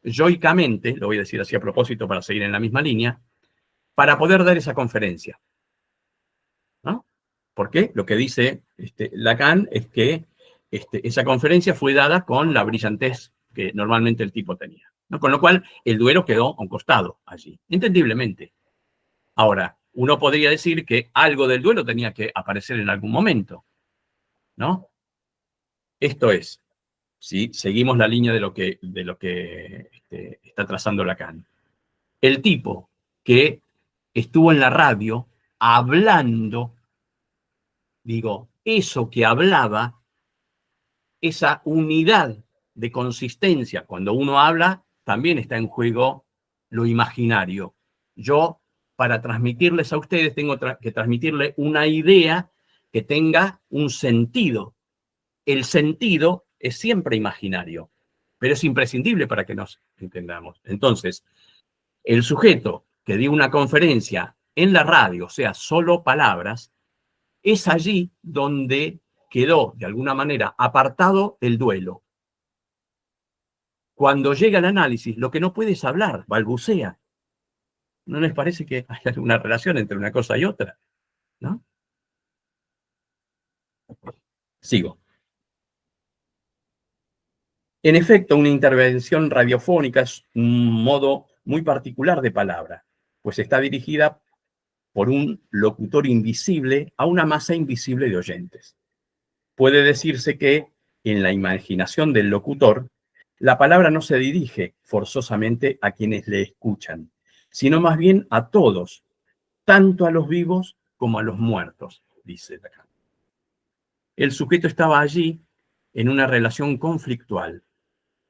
yoicamente, lo voy a decir así a propósito para seguir en la misma línea, para poder dar esa conferencia, ¿no? Porque lo que dice Lacan es que esa conferencia fue dada con la brillantez que normalmente el tipo tenía, ¿no? Con lo cual el duelo quedó a un costado allí, entendiblemente. Ahora, uno podría decir que algo del duelo tenía que aparecer en algún momento, ¿no? Esto es, si seguimos la línea de lo que está trazando Lacan. El tipo que estuvo en la radio hablando, digo, eso que hablaba, esa unidad de consistencia, cuando uno habla, también está en juego lo imaginario. Yo, para transmitirles a ustedes, tengo que transmitirle una idea que tenga un sentido. El sentido es siempre imaginario, pero es imprescindible para que nos entendamos. Entonces, el sujeto que dio una conferencia en la radio, o sea, solo palabras, es allí donde quedó, de alguna manera, apartado el duelo. Cuando llega el análisis, lo que no puede es hablar, balbucea. ¿No les parece que hay alguna relación entre una cosa y otra? ¿No? Sigo. En efecto, una intervención radiofónica es un modo muy particular de palabra, pues está dirigida por un locutor invisible a una masa invisible de oyentes. Puede decirse que, en la imaginación del locutor, la palabra no se dirige forzosamente a quienes le escuchan, sino más bien a todos, tanto a los vivos como a los muertos, dice Lacan. El sujeto estaba allí en una relación conflictual.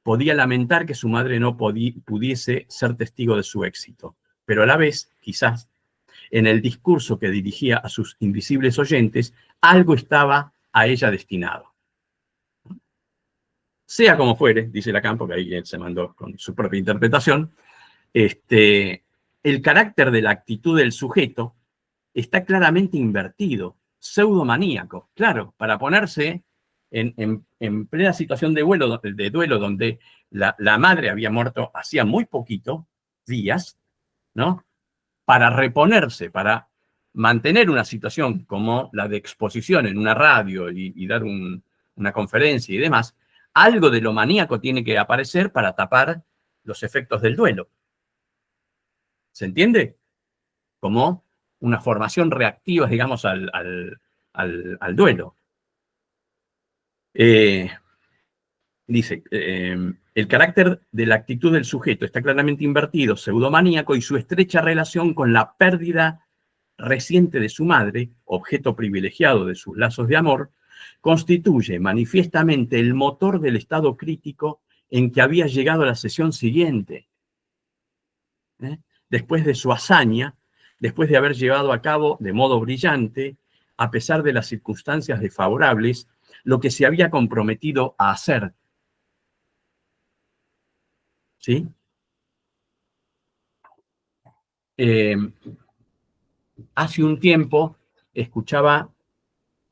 Podía lamentar que su madre no pudiese ser testigo de su éxito, pero a la vez, quizás, en el discurso que dirigía a sus invisibles oyentes, algo estaba a ella destinado. Sea como fuere, dice Lacan, porque ahí él se mandó con su propia interpretación, el carácter de la actitud del sujeto está claramente invertido, pseudomaníaco, claro, para ponerse en plena situación de duelo donde la madre había muerto hacía muy poquito, días, ¿no? Para reponerse, para mantener una situación como la de exposición en una radio y dar una conferencia y demás, algo de lo maníaco tiene que aparecer para tapar los efectos del duelo. ¿Se entiende? Como una formación reactiva, digamos, al duelo. Dice, el carácter de la actitud del sujeto está claramente invertido, pseudomaníaco, y su estrecha relación con la pérdida reciente de su madre, objeto privilegiado de sus lazos de amor, constituye manifiestamente el motor del estado crítico en que había llegado a la sesión siguiente. Después de su hazaña, después de haber llevado a cabo de modo brillante, a pesar de las circunstancias desfavorables, lo que se había comprometido a hacer. ¿Sí? Hace un tiempo escuchaba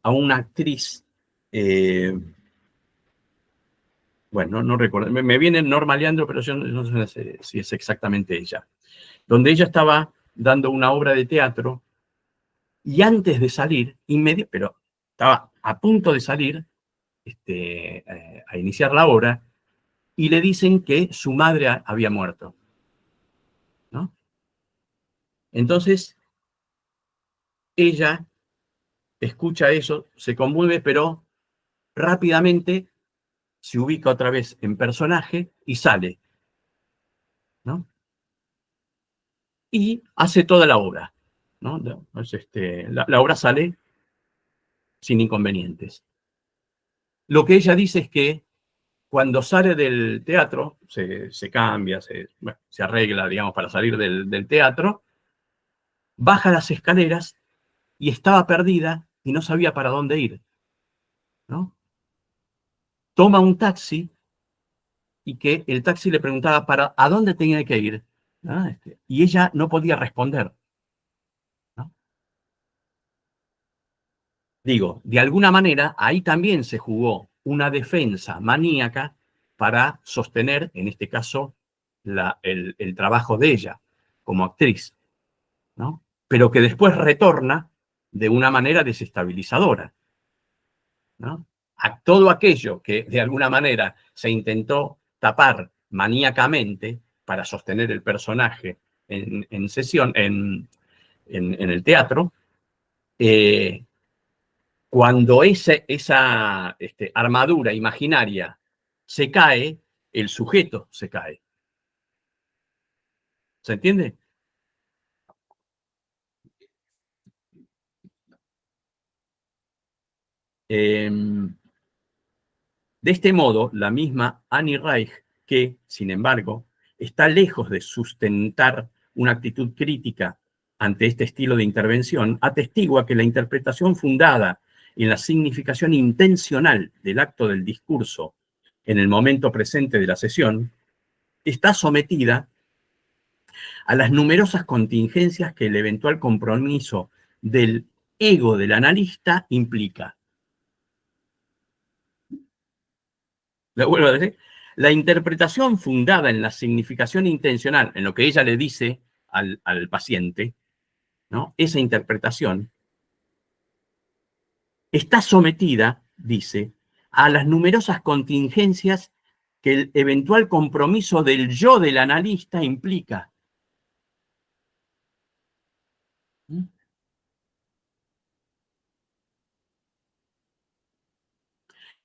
a una actriz, bueno, no recuerdo, me viene Norma Leandro, pero yo no sé si es exactamente ella, donde ella estaba dando una obra de teatro y antes de salir, pero estaba a punto de salir a iniciar la obra, y le dicen que su madre había muerto, ¿no? Entonces, ella escucha eso, se conmueve, pero rápidamente se ubica otra vez en personaje y sale, ¿no? Y hace toda la obra, ¿no? Entonces, la obra sale sin inconvenientes. Lo que ella dice es que cuando sale del teatro, se cambia, se arregla, digamos, para salir del teatro, baja las escaleras y estaba perdida y no sabía para dónde ir, ¿no? Toma un taxi y que el taxi le preguntaba ¿a dónde tenía que ir? ¿no? Y ella no podía responder, ¿no? Digo, de alguna manera, ahí también se jugó una defensa maníaca para sostener, en este caso, el trabajo de ella como actriz, ¿no? Pero que después retorna de una manera desestabilizadora, ¿no? A todo aquello que de alguna manera se intentó tapar maníacamente para sostener el personaje en sesión, en el teatro, cuando esa armadura imaginaria se cae, el sujeto se cae. ¿Se entiende? De este modo, la misma Annie Reich, que, sin embargo, está lejos de sustentar una actitud crítica ante este estilo de intervención, atestigua que la interpretación fundada en la significación intencional del acto del discurso en el momento presente de la sesión está sometida a las numerosas contingencias que el eventual compromiso del ego del analista implica. Lo vuelvo a decir. La interpretación fundada en la significación intencional, en lo que ella le dice al paciente, ¿no? Esa interpretación está sometida, dice, a las numerosas contingencias que el eventual compromiso del yo del analista implica.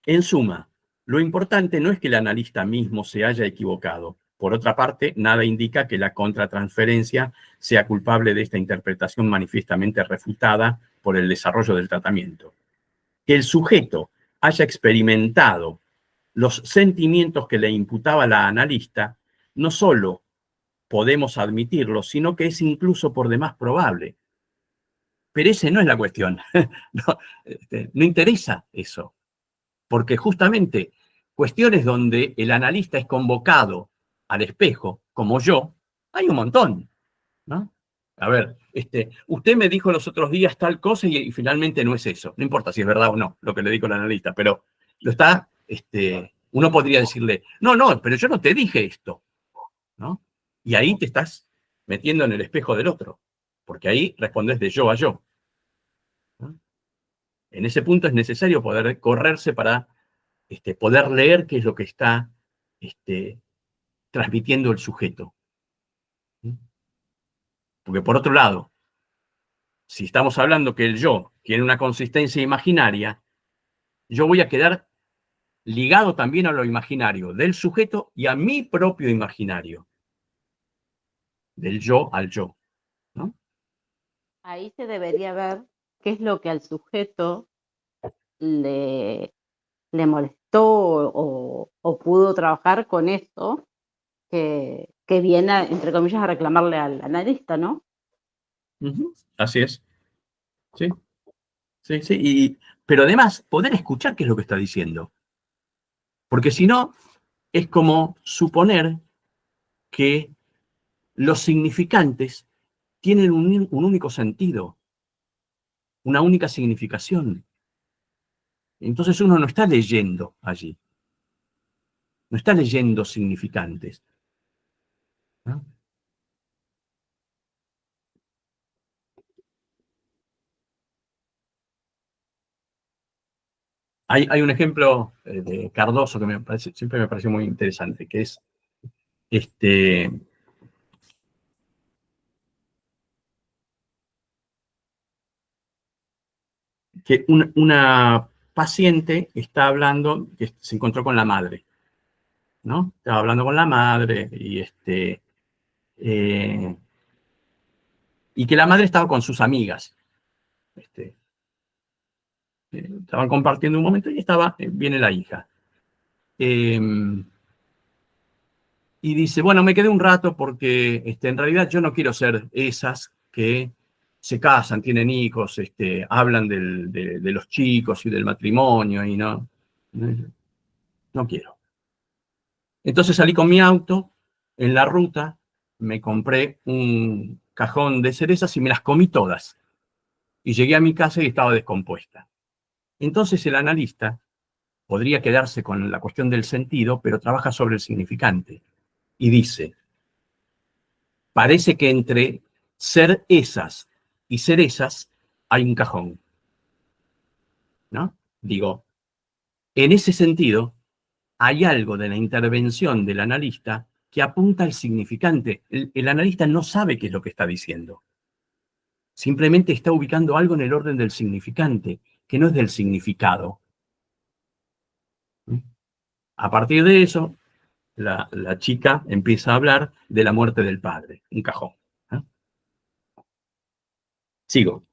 En suma, lo importante no es que el analista mismo se haya equivocado. Por otra parte, nada indica que la contratransferencia sea culpable de esta interpretación manifiestamente refutada por el desarrollo del tratamiento. Que el sujeto haya experimentado los sentimientos que le imputaba la analista, no solo podemos admitirlo, sino que es incluso por demás probable. Pero esa no es la cuestión. No interesa eso. Porque justamente cuestiones donde el analista es convocado al espejo, como yo, hay un montón, ¿no? A ver, usted me dijo los otros días tal cosa y finalmente no es eso. No importa si es verdad o no lo que le dijo el analista, pero lo está, uno podría decirle, no, pero yo no te dije esto, ¿no? Y ahí te estás metiendo en el espejo del otro, porque ahí respondes de yo a yo, ¿no? En ese punto es necesario poder correrse para poder leer qué es lo que está transmitiendo el sujeto. Porque por otro lado, si estamos hablando que el yo tiene una consistencia imaginaria, yo voy a quedar ligado también a lo imaginario del sujeto y a mi propio imaginario, del yo al yo, ¿no? Ahí se debería ver qué es lo que al sujeto le molestó o pudo trabajar con eso que viene, entre comillas, a reclamarle al analista, ¿no? Así es. Sí, sí, sí. Pero además, poder escuchar qué es lo que está diciendo. Porque si no, es como suponer que los significantes tienen un único sentido, una única significación. Entonces uno no está leyendo allí, no está leyendo significantes, ¿no? Hay un ejemplo de Cardoso que siempre me pareció muy interesante, que es que una paciente está hablando, que se encontró con la madre, ¿no? Estaba hablando con la madre y que la madre estaba con sus amigas. Estaban compartiendo un momento y viene la hija. Y dice, bueno, me quedé un rato porque en realidad yo no quiero ser esas que se casan, tienen hijos, hablan de los chicos y del matrimonio y no quiero. Entonces salí con mi auto en la ruta, me compré un cajón de cerezas y me las comí todas. Y llegué a mi casa y estaba descompuesta. Entonces el analista podría quedarse con la cuestión del sentido, pero trabaja sobre el significante. Y dice, parece que entre ser esas y cerezas hay un cajón, ¿no? Digo, en ese sentido, hay algo de la intervención del analista que apunta al significante. El analista no sabe qué es lo que está diciendo. Simplemente está ubicando algo en el orden del significante, que no es del significado. A partir de eso, la chica empieza a hablar de la muerte del padre, un cajón. Sigo.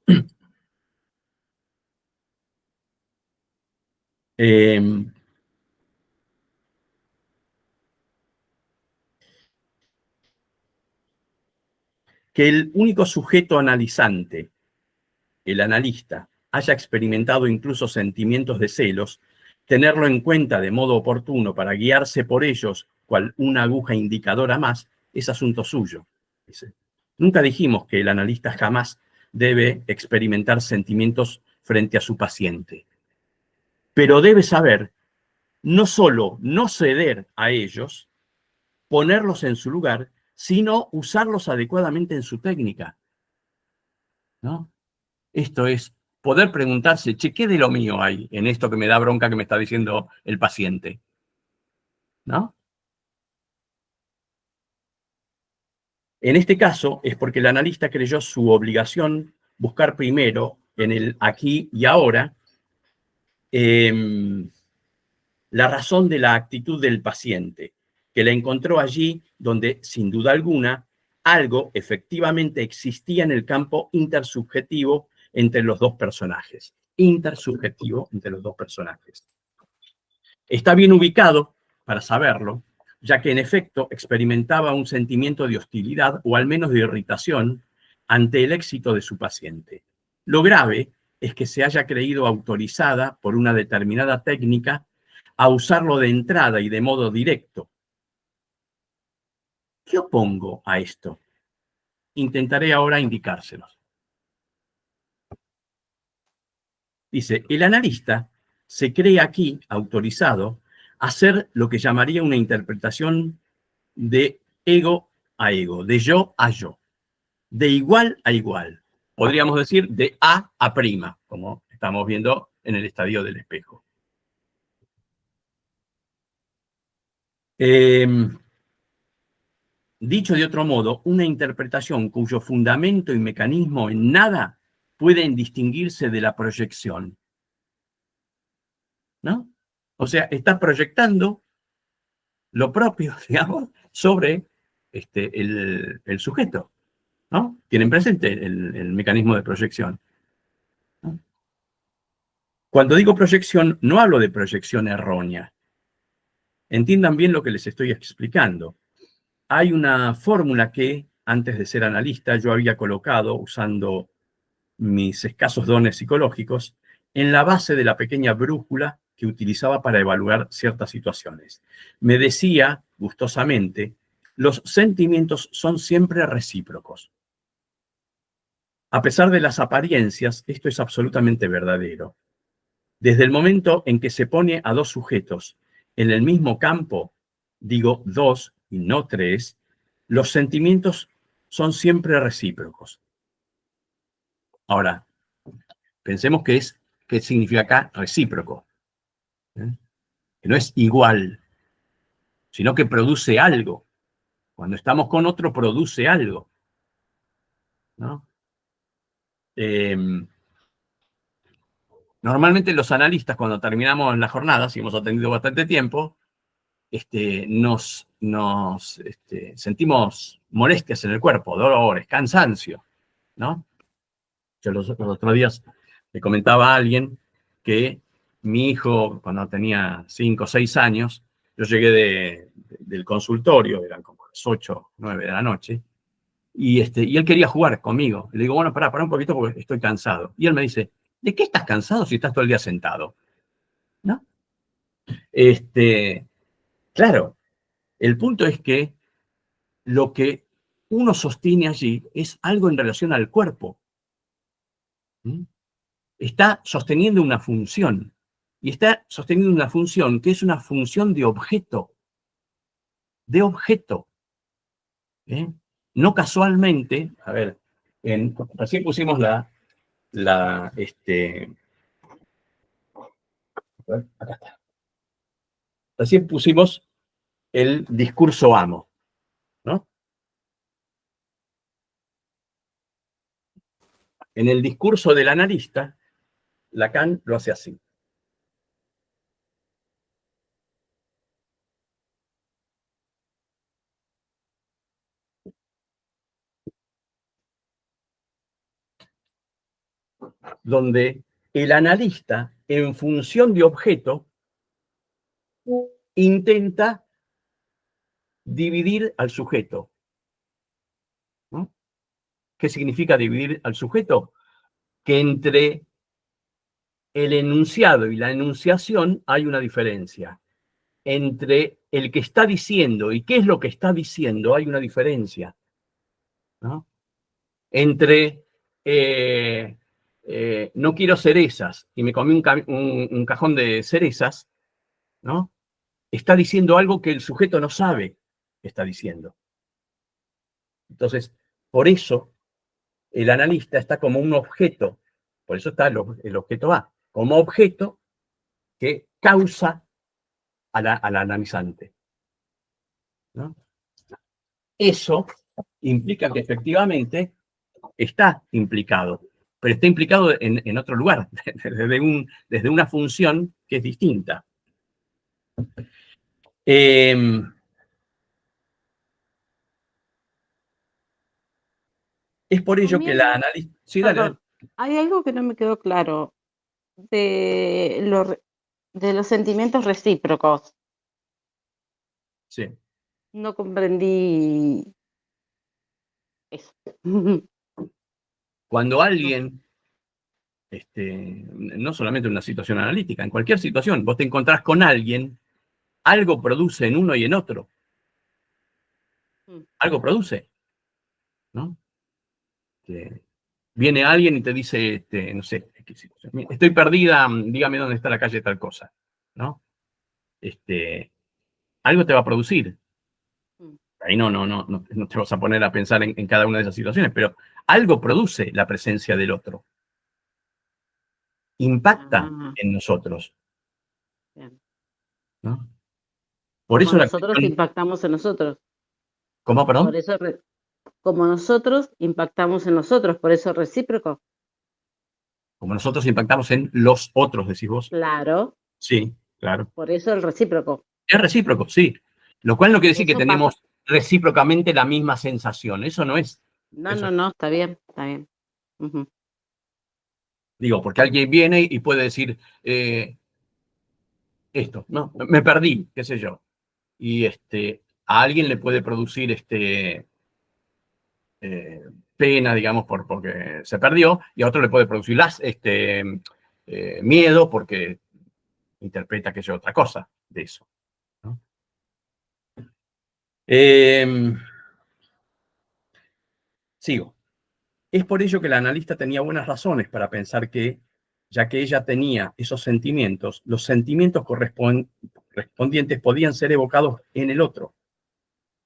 Que el único sujeto analizante, el analista, haya experimentado incluso sentimientos de celos, tenerlo en cuenta de modo oportuno para guiarse por ellos cual una aguja indicadora más, es asunto suyo. Dice. Nunca dijimos que el analista jamás debe experimentar sentimientos frente a su paciente, pero debe saber no solo no ceder a ellos, ponerlos en su lugar, sino usarlos adecuadamente en su técnica, ¿no? Esto es poder preguntarse, che, ¿qué de lo mío hay en esto que me da bronca que me está diciendo el paciente? ¿No? En este caso es porque el analista creyó su obligación buscar primero en el aquí y ahora la razón de la actitud del paciente, que la encontró allí donde, sin duda alguna, algo efectivamente existía en el campo intersubjetivo entre los dos personajes. Intersubjetivo entre los dos personajes. Está bien ubicado para saberlo, ya que en efecto experimentaba un sentimiento de hostilidad o al menos de irritación ante el éxito de su paciente. Lo grave es que se haya creído autorizada por una determinada técnica a usarlo de entrada y de modo directo. ¿Qué opongo a esto? Intentaré ahora indicárselos. Dice, el analista se cree aquí autorizado a hacer lo que llamaría una interpretación de ego a ego, de yo a yo, de igual a igual. Podríamos decir de A a prima, como estamos viendo en el estadio del espejo. Dicho de otro modo, una interpretación cuyo fundamento y mecanismo en nada pueden distinguirse de la proyección, ¿no? O sea, está proyectando lo propio, digamos, sobre el sujeto, ¿no? Tienen presente el mecanismo de proyección, ¿no? Cuando digo proyección, no hablo de proyección errónea. Entiendan bien lo que les estoy explicando. Hay una fórmula que, antes de ser analista, yo había colocado usando mis escasos dones psicológicos en la base de la pequeña brújula que utilizaba para evaluar ciertas situaciones. Me decía, gustosamente, los sentimientos son siempre recíprocos. A pesar de las apariencias, esto es absolutamente verdadero. Desde el momento en que se pone a dos sujetos en el mismo campo, digo dos y no tres, los sentimientos son siempre recíprocos. Ahora, pensemos qué significa acá recíproco. Que no es igual, sino que produce algo. Cuando estamos con otro, produce algo, ¿no? Normalmente los analistas, cuando terminamos la jornada, si hemos atendido bastante tiempo, nos sentimos molestias en el cuerpo, dolores, cansancio, ¿no? Yo los otros días le comentaba a alguien que mi hijo, cuando tenía 5 o 6 años, yo llegué del consultorio, eran como las 8, 9 de la noche, y él quería jugar conmigo. Le digo, bueno, pará un poquito porque estoy cansado. Y él me dice, ¿de qué estás cansado si estás todo el día sentado? ¿No? Claro, el punto es que lo que uno sostiene allí es algo en relación al cuerpo. ¿Mm? Está sosteniendo una función. Y está sosteniendo una función que es una función de objeto. De objeto. ¿Eh? No casualmente, a ver, recién pusimos acá está. Recién pusimos el discurso amo, ¿no? En el discurso del analista, Lacan lo hace así. Donde el analista, en función de objeto, intenta dividir al sujeto. ¿No? ¿Qué significa dividir al sujeto? Que entre el enunciado y la enunciación hay una diferencia. Entre el que está diciendo y qué es lo que está diciendo hay una diferencia. ¿No? Entre no quiero cerezas y me comí un cajón de cerezas, ¿no? Está diciendo algo que el sujeto no sabe que está diciendo. Entonces, por eso el analista está como un objeto, por eso está el objeto A, como objeto que causa al analizante. ¿No? Eso implica que efectivamente está implicado, pero está implicado en otro lugar, desde una función que es distinta. Es por ello que la analista... Sí, dale, dale. Hay algo que no me quedó claro de los sentimientos recíprocos. Sí. No comprendí eso. Cuando alguien, no solamente en una situación analítica, en cualquier situación, vos te encontrás con alguien, algo produce en uno y en otro. Algo produce, ¿no? Viene alguien y te dice, no sé, estoy perdida, dígame dónde está la calle tal cosa, ¿no? Algo te va a producir. Ahí no te vas a poner a pensar en cada una de esas situaciones, pero algo produce la presencia del otro. Impacta en nosotros. ¿No? Por eso nosotros impactamos en nosotros. ¿Cómo, perdón? Por eso, como nosotros impactamos en nosotros, por eso es recíproco. Como nosotros impactamos en los otros, decís vos. Claro. Sí, claro. Por eso el recíproco. Es recíproco, sí. Lo cual no quiere decir que tenemos recíprocamente la misma sensación. Eso no es. No, está bien, está bien. Digo, porque alguien viene y puede decir esto, no, me perdí, qué sé yo. Y a alguien le puede producir pena, digamos, porque se perdió, y a otro le puede producir miedo porque interpreta que es otra cosa de eso. ¿No? Sigo. Es por ello que la analista tenía buenas razones para pensar que, ya que ella tenía esos sentimientos, los sentimientos correspondientes podían ser evocados en el otro.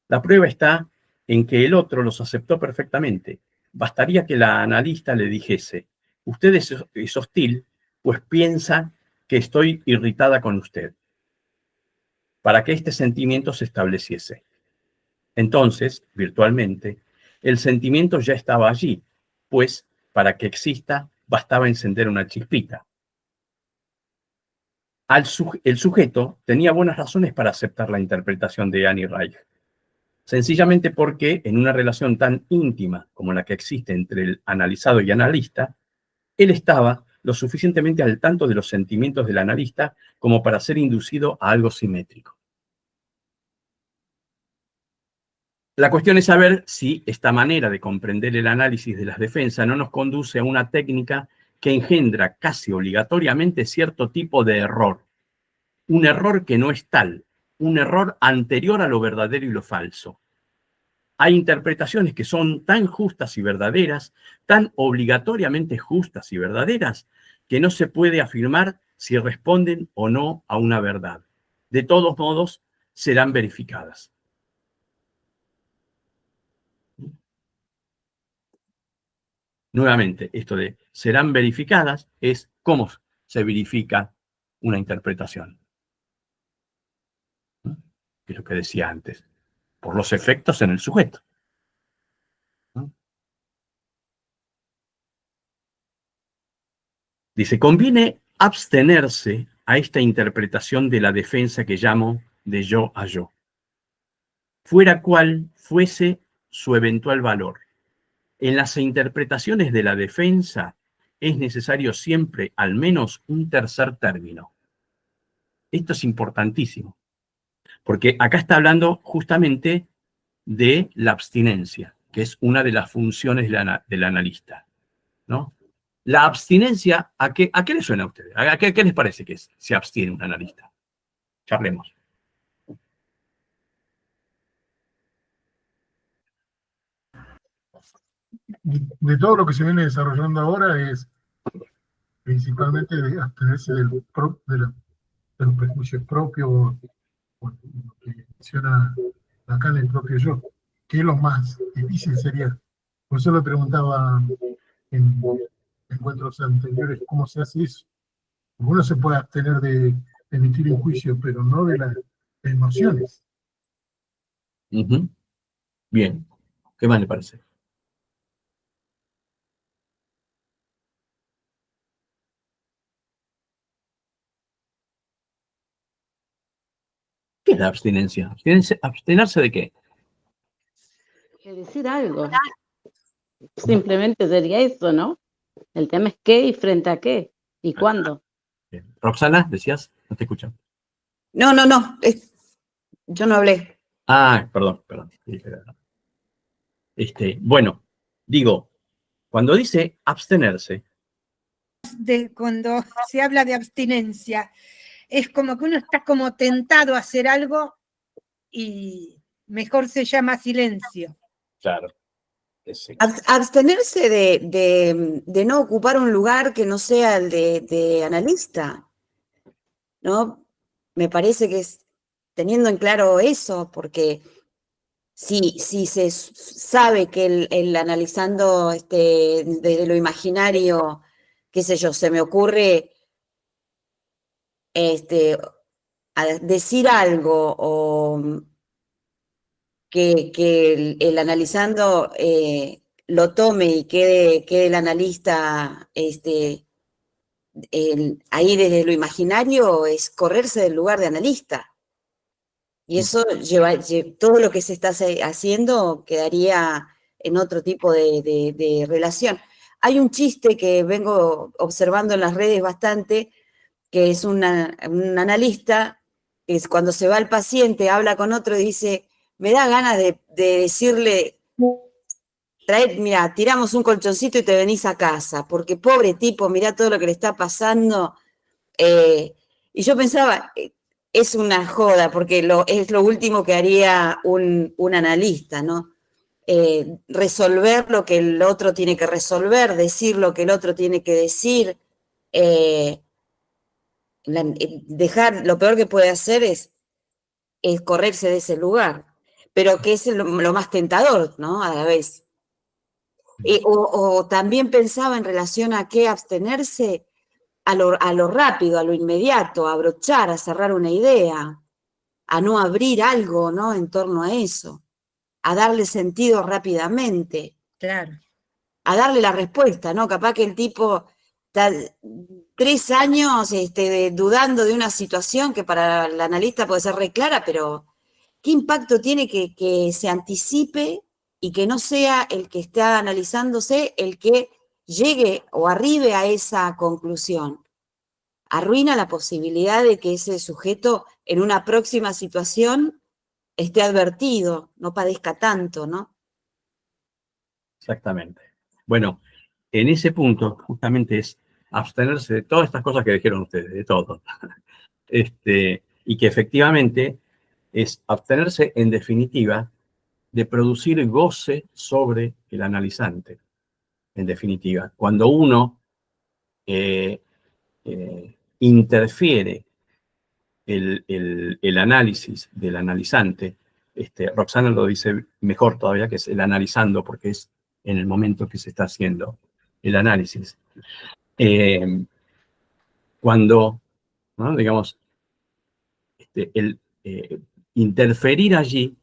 La prueba está en que el otro los aceptó perfectamente. Bastaría que la analista le dijese, usted es hostil, pues piensa que estoy irritada con usted, para que este sentimiento se estableciese. Entonces, virtualmente, el sentimiento ya estaba allí, pues para que exista bastaba encender una chispita. El sujeto tenía buenas razones para aceptar la interpretación de Annie Reich, sencillamente porque en una relación tan íntima como la que existe entre el analizado y analista, él estaba lo suficientemente al tanto de los sentimientos del analista como para ser inducido a algo simétrico. La cuestión es saber si esta manera de comprender el análisis de las defensas no nos conduce a una técnica que engendra casi obligatoriamente cierto tipo de error. Un error que no es tal, un error anterior a lo verdadero y lo falso. Hay interpretaciones que son tan justas y verdaderas, tan obligatoriamente justas y verdaderas, que no se puede afirmar si responden o no a una verdad. De todos modos, serán verificadas. Nuevamente, esto de serán verificadas es cómo se verifica una interpretación. Que es lo que decía antes, por los efectos en el sujeto. Dice, conviene abstenerse a esta interpretación de la defensa que llamo de yo a yo, fuera cual fuese su eventual valor. En las interpretaciones de la defensa es necesario siempre al menos un tercer término. Esto es importantísimo, porque acá está hablando justamente de la abstinencia, que es una de las funciones del analista, ¿no? La abstinencia, ¿a qué le suena a ustedes? ¿A qué les parece que se abstiene un analista? Charlemos. De todo lo que se viene desarrollando ahora es principalmente de abstenerse de los prejuicios propios, o lo que menciona acá en el propio yo, que es lo más difícil sería. Por eso le preguntaba en encuentros anteriores cómo se hace eso. Uno se puede abstener de emitir un juicio, pero no de las emociones. Bien, ¿qué más le parece? ¿Qué es la abstinencia? ¿Abstenerse de qué? De decir algo. Simplemente sería eso, ¿no? El tema es qué y frente a qué y cuándo. Bien. Roxana, decías, no te escucho. No, yo no hablé. Ah, perdón. Bueno, digo, cuando dice abstenerse, Cuando se habla de abstinencia, es como que uno está como tentado a hacer algo y mejor se llama silencio. claro, Abstenerse de no ocupar un lugar que no sea el de analista, ¿no? Me parece que es teniendo en claro eso, porque si se sabe que el analizando desde lo imaginario, qué sé yo, se me ocurre a decir algo o que el analizando lo tome y quede el analista ahí desde lo imaginario, es correrse del lugar de analista. Y eso todo lo que se está haciendo quedaría en otro tipo de relación. Hay un chiste que vengo observando en las redes bastante, que es un analista, que es cuando se va el paciente, habla con otro y dice, me da ganas de decirle, mira, tiramos un colchoncito y te venís a casa, porque pobre tipo, mirá todo lo que le está pasando. Y yo pensaba, es una joda, porque es lo último que haría un analista, ¿no? Resolver lo que el otro tiene que resolver, decir lo que el otro tiene que decir. Lo peor que puede hacer es correrse de ese lugar, pero que es lo más tentador, ¿no? A la vez. O también pensaba en relación a qué abstenerse, a lo rápido, a lo inmediato, a abrochar, a cerrar una idea, a no abrir algo, ¿no? En torno a eso, a darle sentido rápidamente. Claro. A darle la respuesta, ¿no? Capaz que el tipo está 3 años dudando de una situación que para el analista puede ser re clara, pero ¿qué impacto tiene que se anticipe y que no sea el que está analizándose el que llegue o arribe a esa conclusión? Arruina la posibilidad de que ese sujeto en una próxima situación esté advertido, no padezca tanto, ¿no? Exactamente. Bueno, en ese punto justamente es abstenerse de todas estas cosas que dijeron ustedes, de todo. Y que efectivamente es abstenerse en definitiva de producir goce sobre el analizante, en definitiva. Cuando uno interfiere el análisis del analizante, Roxana lo dice mejor todavía, que es el analizando, porque es en el momento que se está haciendo el análisis. Cuando, ¿no? Digamos, interferir allí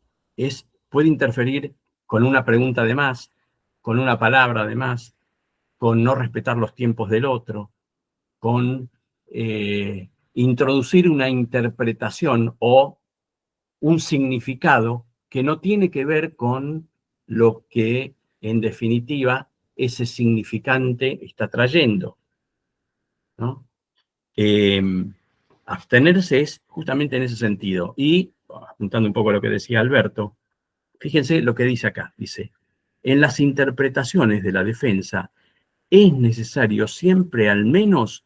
puede interferir con una pregunta de más, con una palabra de más, con no respetar los tiempos del otro, con introducir una interpretación o un significado que no tiene que ver con lo que, en definitiva, ese significante está trayendo, ¿no? Abstenerse es justamente en ese sentido. Y, apuntando un poco a lo que decía Alberto, fíjense lo que dice acá. Dice, en las interpretaciones de la defensa es necesario siempre al menos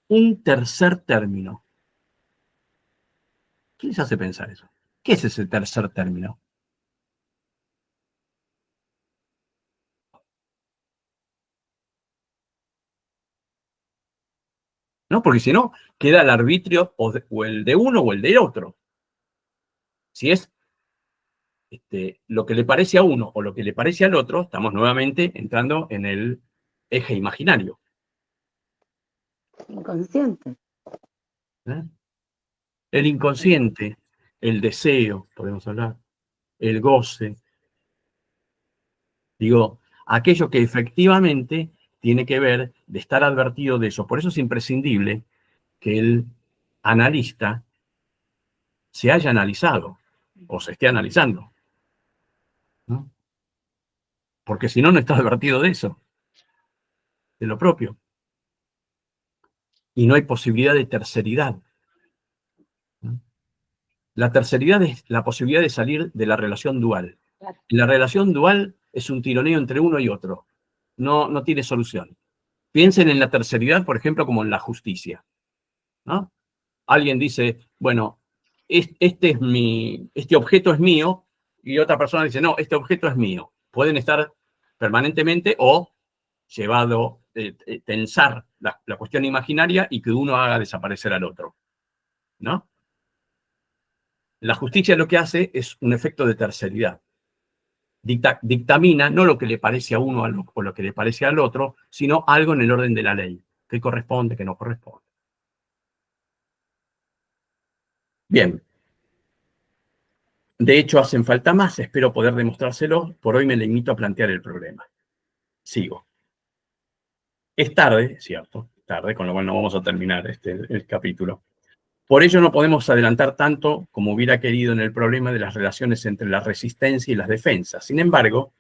un tercer término. ¿Qué les hace pensar eso? ¿Qué es ese tercer término? ¿No? Porque si no, queda el arbitrio o el de uno o el del otro. Si es lo que le parece a uno o lo que le parece al otro, estamos nuevamente entrando en el eje imaginario. Inconsciente. ¿Eh? El inconsciente, el deseo, podemos hablar, el goce. Digo, aquello que efectivamente tiene que ver de estar advertido de eso. Por eso es imprescindible que el analista se haya analizado o se esté analizando, ¿no? Porque si no, no está advertido de eso, de lo propio. Y no hay posibilidad de terceridad, ¿no? La terceridad es la posibilidad de salir de la relación dual. La relación dual es un tironeo entre uno y otro. No tiene solución. Piensen en la terceridad, por ejemplo, como en la justicia, ¿no? Alguien dice, bueno, este objeto es mío, y otra persona dice, no, este objeto es mío. Pueden estar permanentemente o llevado, tensar la cuestión imaginaria y que uno haga desaparecer al otro, ¿no? La justicia lo que hace es un efecto de terceridad. Dictamina no lo que le parece a uno o lo que le parece al otro, sino algo en el orden de la ley, que corresponde, que no corresponde. Bien. De hecho, hacen falta más, espero poder demostrárselo. Por hoy me limito a plantear el problema. Sigo. Es tarde, cierto, tarde, con lo cual no vamos a terminar el capítulo. Por ello no podemos adelantar tanto como hubiera querido en el problema de las relaciones entre la resistencia y las defensas. Sin embargo,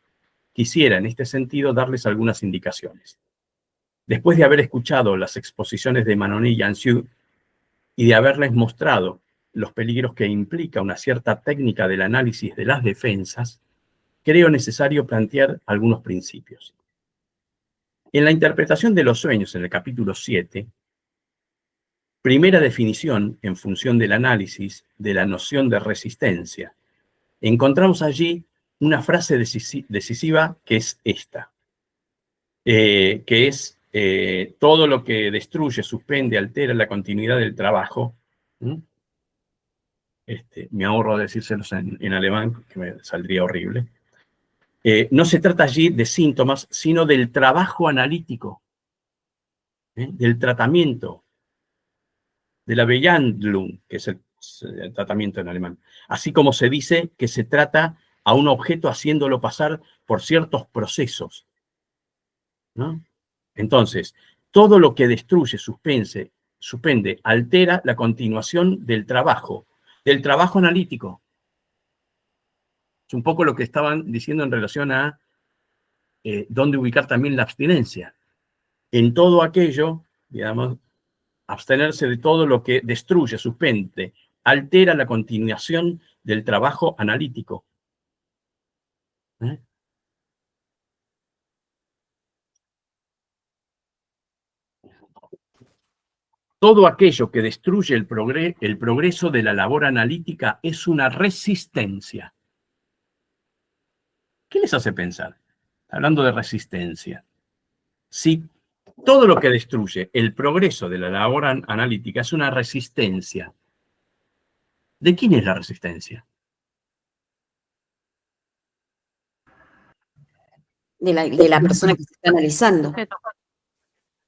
quisiera en este sentido darles algunas indicaciones. Después de haber escuchado las exposiciones de Manonet y Ansieux y de haberles mostrado los peligros que implica una cierta técnica del análisis de las defensas, creo necesario plantear algunos principios. En la interpretación de los sueños, en el capítulo 7, primera definición en función del análisis de la noción de resistencia, encontramos allí una frase decisiva que es esta, que es todo lo que destruye, suspende, altera la continuidad del trabajo. Me ahorro decírselos en alemán, que me saldría horrible. No se trata allí de síntomas, sino del trabajo analítico, del tratamiento, de la Behandlung, que es el tratamiento en alemán. Así como se dice que se trata a un objeto haciéndolo pasar por ciertos procesos, ¿no? Entonces, todo lo que destruye, suspende, altera la continuación del trabajo analítico. Es un poco lo que estaban diciendo en relación a dónde ubicar también la abstinencia. En todo aquello, digamos, abstenerse de todo lo que destruye, suspende, altera la continuación del trabajo analítico. Todo aquello que destruye el progreso de la labor analítica es una resistencia. ¿Qué les hace pensar? Hablando de resistencia. Si todo lo que destruye el progreso de la labor analítica es una resistencia, ¿de quién es la resistencia? De la persona que se está analizando.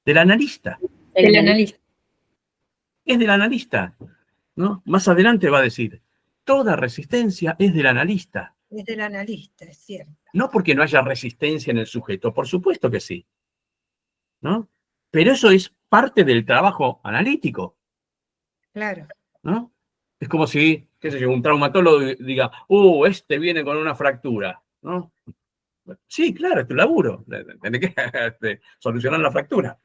Del analista. El analista. Es del analista, ¿no? Más adelante va a decir, toda resistencia es del analista. Es del analista, es cierto. No porque no haya resistencia en el sujeto, por supuesto que sí, ¿no? Pero eso es parte del trabajo analítico, Claro. ¿no? Es como si, qué sé yo, un traumatólogo diga, este viene con una fractura, ¿no? Sí, claro, es tu laburo, tenés que solucionar la fractura,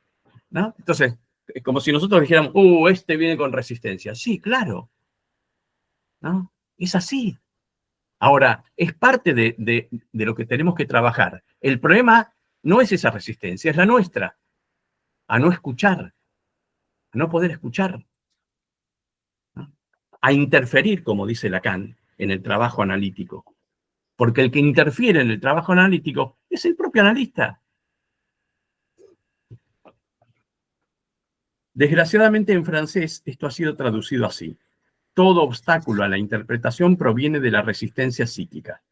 ¿no? Entonces, es como si nosotros dijéramos, este viene con resistencia. Sí, claro, ¿no? Es así. Ahora, es parte de lo que tenemos que trabajar. El problema no es esa resistencia, es la nuestra, a no escuchar, a no poder escuchar, ¿no? A interferir, como dice Lacan, en el trabajo analítico. Porque el que interfiere en el trabajo analítico es el propio analista. Desgraciadamente en francés esto ha sido traducido así. Todo obstáculo a la interpretación proviene de la resistencia psíquica.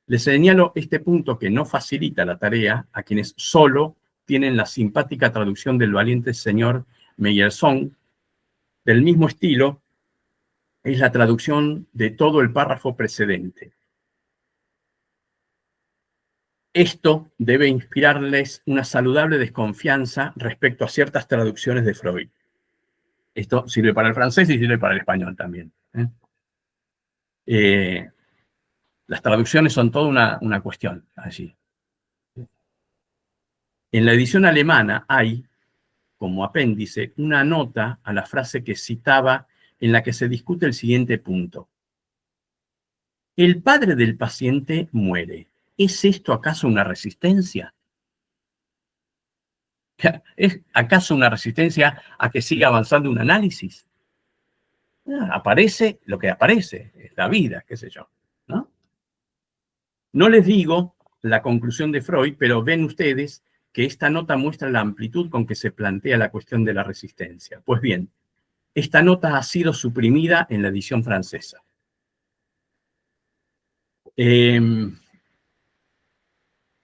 Les señalo este punto que no facilita la tarea a quienes solo tienen la simpática traducción del valiente señor Meyerson. Del mismo estilo es la traducción de todo el párrafo precedente. Esto debe inspirarles una saludable desconfianza respecto a ciertas traducciones de Freud. Esto sirve para el francés y sirve para el español también. Las traducciones son toda una cuestión allí. En la edición alemana hay, como apéndice, una nota a la frase que citaba en la que se discute el siguiente punto. El padre del paciente muere. ¿Es esto acaso una resistencia? ¿Es acaso una resistencia a que siga avanzando un análisis? Aparece lo que aparece, es la vida, qué sé yo, ¿no? No les digo la conclusión de Freud, pero ven ustedes que esta nota muestra la amplitud con que se plantea la cuestión de la resistencia. Pues bien, esta nota ha sido suprimida en la edición francesa.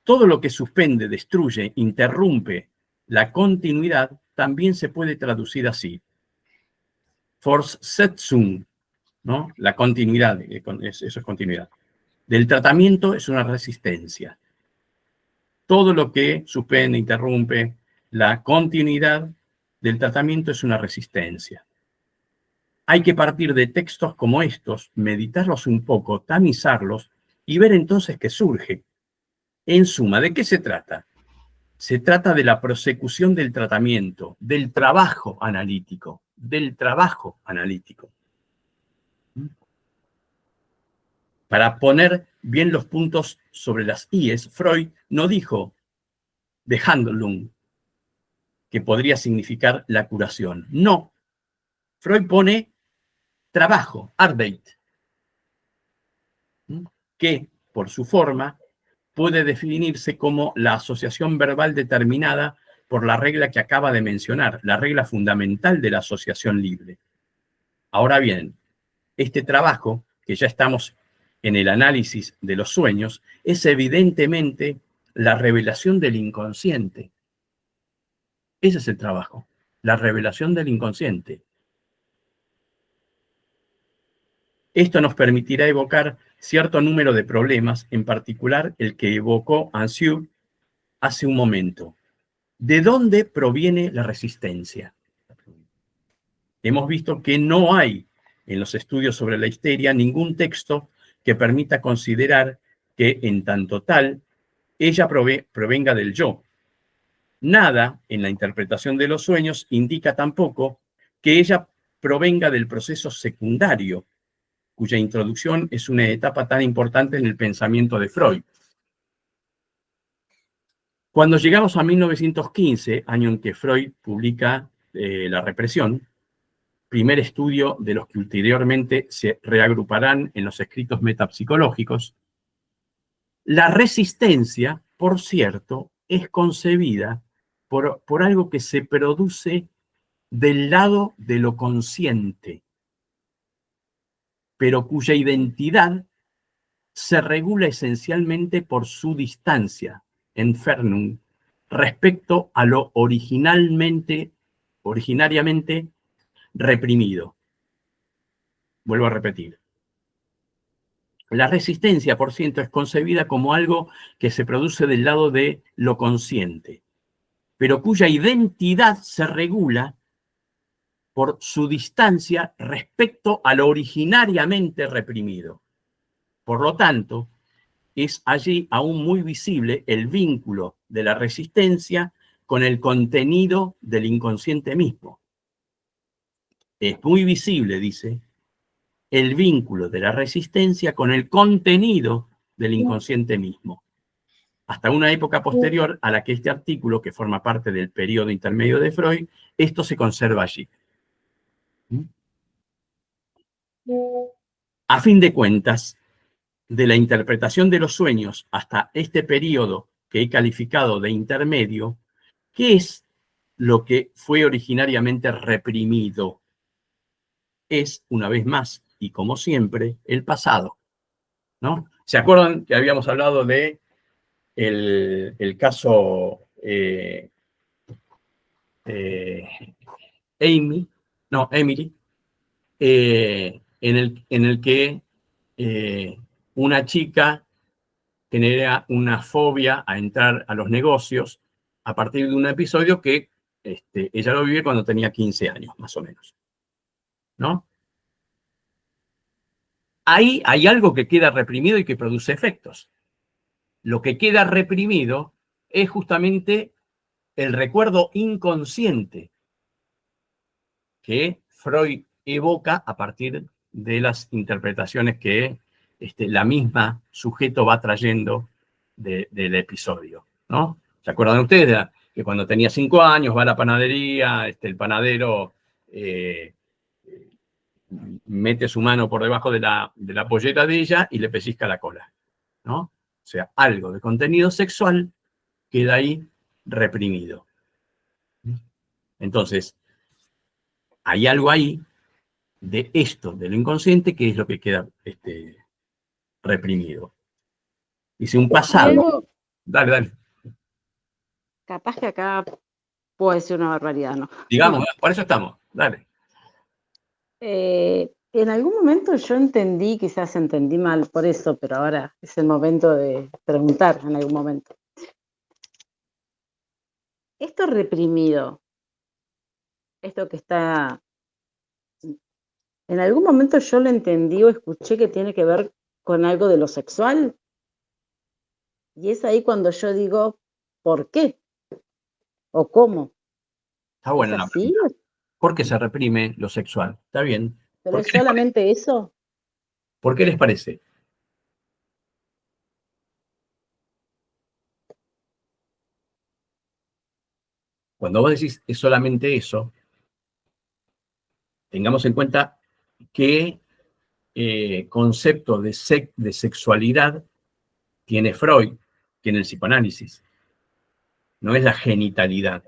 Todo lo que suspende, destruye, interrumpe la continuidad también se puede traducir así. Fortsetzung, ¿no? La continuidad, eso es continuidad. Del tratamiento es una resistencia. Todo lo que suspende, interrumpe la continuidad del tratamiento es una resistencia. Hay que partir de textos como estos, meditarlos un poco, tamizarlos y ver entonces qué surge. En suma, ¿de qué se trata? Se trata de la prosecución del tratamiento, del trabajo analítico, Para poner bien los puntos sobre las íes, Freud no dijo de Handlung, que podría significar la curación. No. Freud pone trabajo, Arbeit, que por su forma puede definirse como la asociación verbal determinada por la regla que acaba de mencionar, la regla fundamental de la asociación libre. Ahora bien, este trabajo, que ya estamos en el análisis de los sueños, es evidentemente la revelación del inconsciente. Ese es el trabajo, la revelación del inconsciente. Esto nos permitirá evocar cierto número de problemas, en particular el que evocó Ancieux hace un momento. ¿De dónde proviene la resistencia? Hemos visto que no hay en los estudios sobre la histeria ningún texto que permita considerar que, en tanto tal, ella provenga del yo. Nada en la interpretación de los sueños indica tampoco que ella provenga del proceso secundario, cuya introducción es una etapa tan importante en el pensamiento de Freud. Cuando llegamos a 1915, año en que Freud publica La represión, primer estudio de los que ulteriormente se reagruparán en los escritos metapsicológicos, La resistencia, por cierto, es concebida por algo que se produce del lado de lo consciente, pero cuya identidad se regula esencialmente por su distancia, Entfernung, respecto a lo originariamente reprimido. Vuelvo a repetir. La resistencia, por cierto, es concebida como algo que se produce del lado de lo consciente, pero cuya identidad se regula por su distancia respecto a lo originariamente reprimido. Por lo tanto, es allí aún muy visible el vínculo de la resistencia con el contenido del inconsciente mismo. Es muy visible, dice, el vínculo de la resistencia con el contenido del inconsciente mismo. Hasta una época posterior a la que este artículo, que forma parte del periodo intermedio de Freud, esto se conserva allí. A fin de cuentas, de la interpretación de los sueños hasta este periodo que he calificado de intermedio, ¿qué es lo que fue originariamente reprimido? Es, una vez más, y como siempre, el pasado, ¿no? ¿Se acuerdan que habíamos hablado de el caso Emily, en el que una chica genera una fobia a entrar a los negocios a partir de un episodio que ella lo vive cuando tenía 15 años, más o menos, ¿no? Ahí hay algo que queda reprimido y que produce efectos. Lo que queda reprimido es justamente el recuerdo inconsciente que Freud evoca a partir de las interpretaciones que la misma sujeto va trayendo del episodio, ¿no? ¿Se acuerdan ustedes que cuando tenía 5 años va a la panadería, el panadero mete su mano por debajo de la pollera de ella y le pellizca la cola, ¿no? O sea, algo de contenido sexual queda ahí reprimido. Entonces, hay algo ahí de esto, de lo inconsciente, que es lo que queda reprimido. Dice un pasado. Algo, Dale. capaz que acá puedo decir una barbaridad, ¿no? Digamos, por eso estamos. Dale. En algún momento yo entendí, quizás entendí mal por eso, pero ahora es el momento de preguntar en algún momento. Esto reprimido, esto que está, en algún momento yo lo entendí o escuché que tiene que ver con algo de lo sexual. Y es ahí cuando yo digo, ¿por qué? ¿O cómo? Está buena ¿Es la así? pregunta. ¿Por qué se reprime lo sexual? Está bien. ¿Pero es solamente eso? ¿Por qué les parece? Cuando vos decís es solamente eso, tengamos en cuenta qué concepto de sexualidad tiene Freud, tiene el psicoanálisis. No es la genitalidad,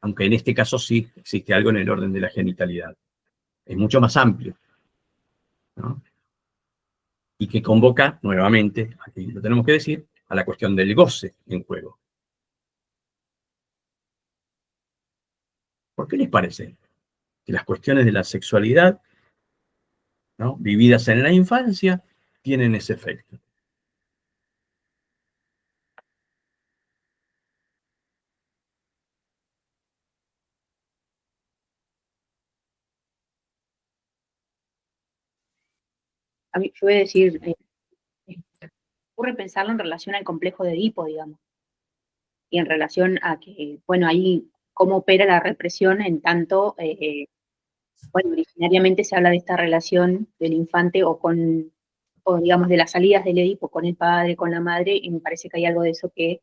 aunque en este caso sí existe algo en el orden de la genitalidad. Es mucho más amplio, ¿no? Y que convoca nuevamente, aquí lo tenemos que decir, a la cuestión del goce en juego. ¿Por qué les parece que las cuestiones de la sexualidad, ¿no?, vividas en la infancia, tienen ese efecto? A mí, yo voy a decir, ocurre pensarlo en relación al complejo de Edipo, digamos, y en relación a que, bueno, ahí cómo opera la represión en tanto, bueno, originariamente se habla de esta relación del infante o digamos, de las salidas del Edipo con el padre, con la madre, y me parece que hay algo de eso que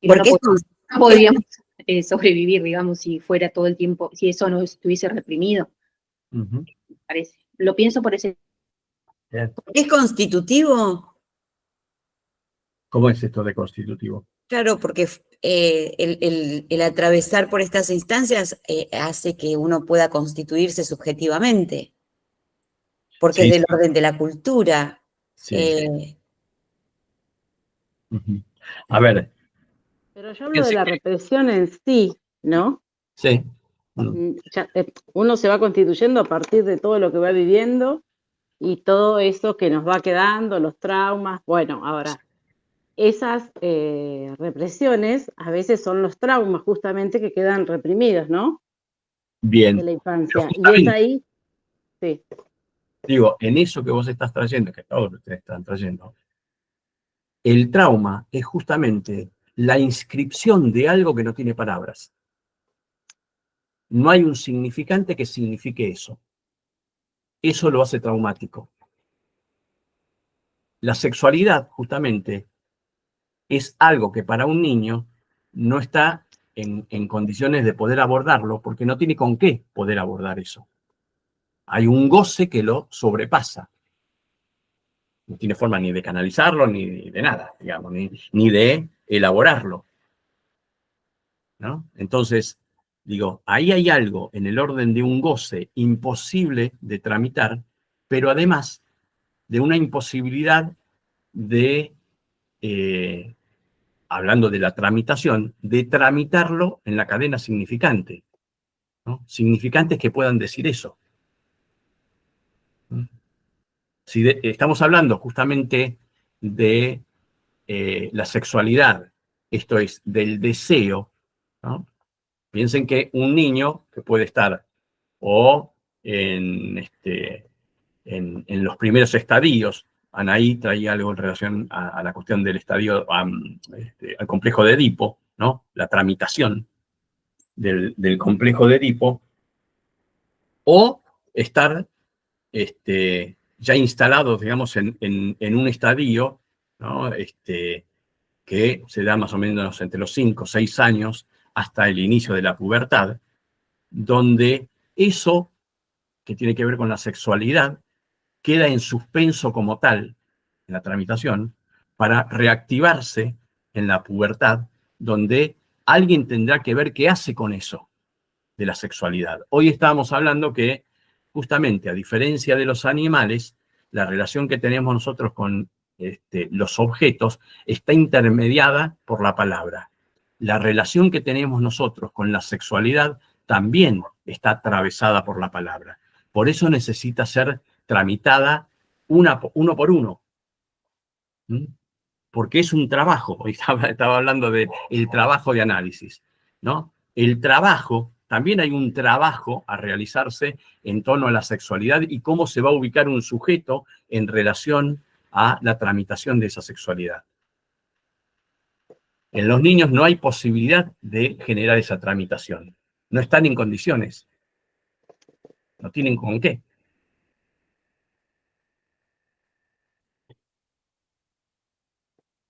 Porque no podríamos sobrevivir, digamos, si fuera todo el tiempo, si eso no estuviese reprimido, me parece. Lo pienso por ese... es constitutivo ¿Cómo es esto de constitutivo? Claro, porque el atravesar por estas instancias hace que uno pueda constituirse subjetivamente, porque Sí, es del sí, orden de la cultura. sí. Ujú. A ver, Pero yo hablo de fíjense la que, represión en sí, ¿no? sí. Mm. Uno se va constituyendo a partir de todo lo que va viviendo y todo eso que nos va quedando, los traumas. Bueno, ahora, esas represiones a veces son los traumas justamente que quedan reprimidos, ¿no? De Bien. la Pero infancia. Y es justamente, ahí, sí. digo, en eso que vos estás trayendo, que todos ustedes están trayendo, el trauma es justamente la inscripción de algo que no tiene palabras. No hay un significante que signifique eso. Eso lo hace traumático. La sexualidad, justamente, es algo que para un niño no está en condiciones de poder abordarlo porque no tiene con qué poder abordar eso. Hay un goce que lo sobrepasa. No tiene forma ni de canalizarlo, ni de nada, digamos, ni de elaborarlo, ¿no? Entonces, digo, ahí hay algo en el orden de un goce imposible de tramitar, pero además de una imposibilidad de, hablando de la tramitación, de tramitarlo en la cadena significante, ¿no? Significantes que puedan decir eso. ¿No? Si estamos hablando justamente de la sexualidad, esto es, del deseo, ¿no? Piensen que un niño que puede estar o en los primeros estadios, Anaí traía algo en relación a la cuestión del estadio, al complejo de Edipo, ¿no? La tramitación del complejo de Edipo, o estar ya instalados, digamos, en un estadio, ¿no? Que se da más o menos entre los 5 o 6 años hasta el inicio de la pubertad, donde eso que tiene que ver con la sexualidad queda en suspenso como tal en la tramitación para reactivarse en la pubertad, donde alguien tendrá que ver qué hace con eso de la sexualidad. Hoy estábamos hablando que justamente a diferencia de los animales, la relación que tenemos nosotros con los objetos está intermediada por la palabra. La relación que tenemos nosotros con la sexualidad también está atravesada por la palabra. Por eso necesita ser tramitada uno por uno. ¿Mm? Porque es un trabajo. Hoy estaba hablando del trabajo de análisis, ¿no? El trabajo, también hay un trabajo a realizarse en torno a la sexualidad y cómo se va a ubicar un sujeto en relación a la tramitación de esa sexualidad. En los niños no hay posibilidad de generar esa tramitación. No están en condiciones. No tienen con qué.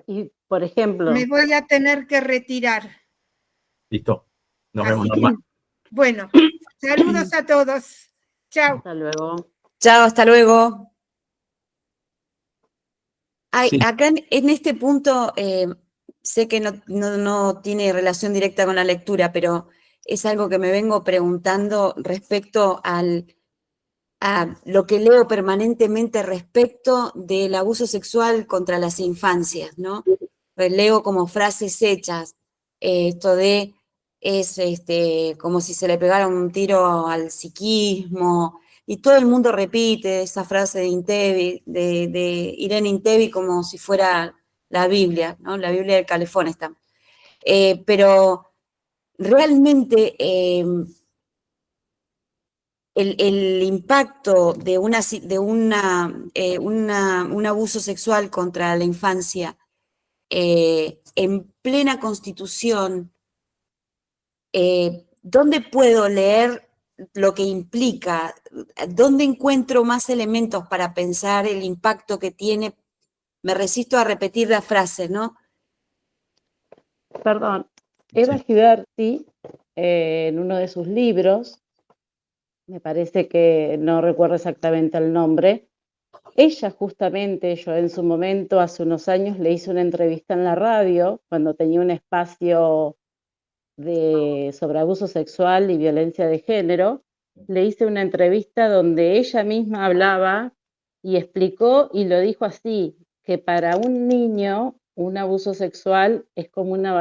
Y, por ejemplo, Me voy a tener que retirar. Listo. Nos vemos Así que, normal. bueno, saludos a todos. Chao. hasta luego. Chao, hasta luego. Sí. Acá en este punto, sé que no tiene relación directa con la lectura, pero es algo que me vengo preguntando respecto a lo que leo permanentemente respecto del abuso sexual contra las infancias, ¿no? Pues leo como frases hechas, esto de es como si se le pegara un tiro al psiquismo, y todo el mundo repite esa frase de Intevi, de Irene Intevi, como si fuera la Biblia, ¿no? La Biblia del Calefón está. Pero realmente el impacto de un abuso sexual contra la infancia en plena Constitución, ¿dónde puedo leer lo que implica? ¿Dónde encuentro más elementos para pensar el impacto que tiene? Me resisto a repetir la frase, ¿no? Perdón, Eva Sí. Giberti, en uno de sus libros, me parece que no recuerdo exactamente el nombre, Ella justamente, yo en su momento, hace unos años, le hice una entrevista en la radio, cuando tenía un espacio sobre abuso sexual y violencia de género. Le hice una entrevista donde ella misma hablaba y explicó y lo dijo así, que para un niño un abuso sexual es como una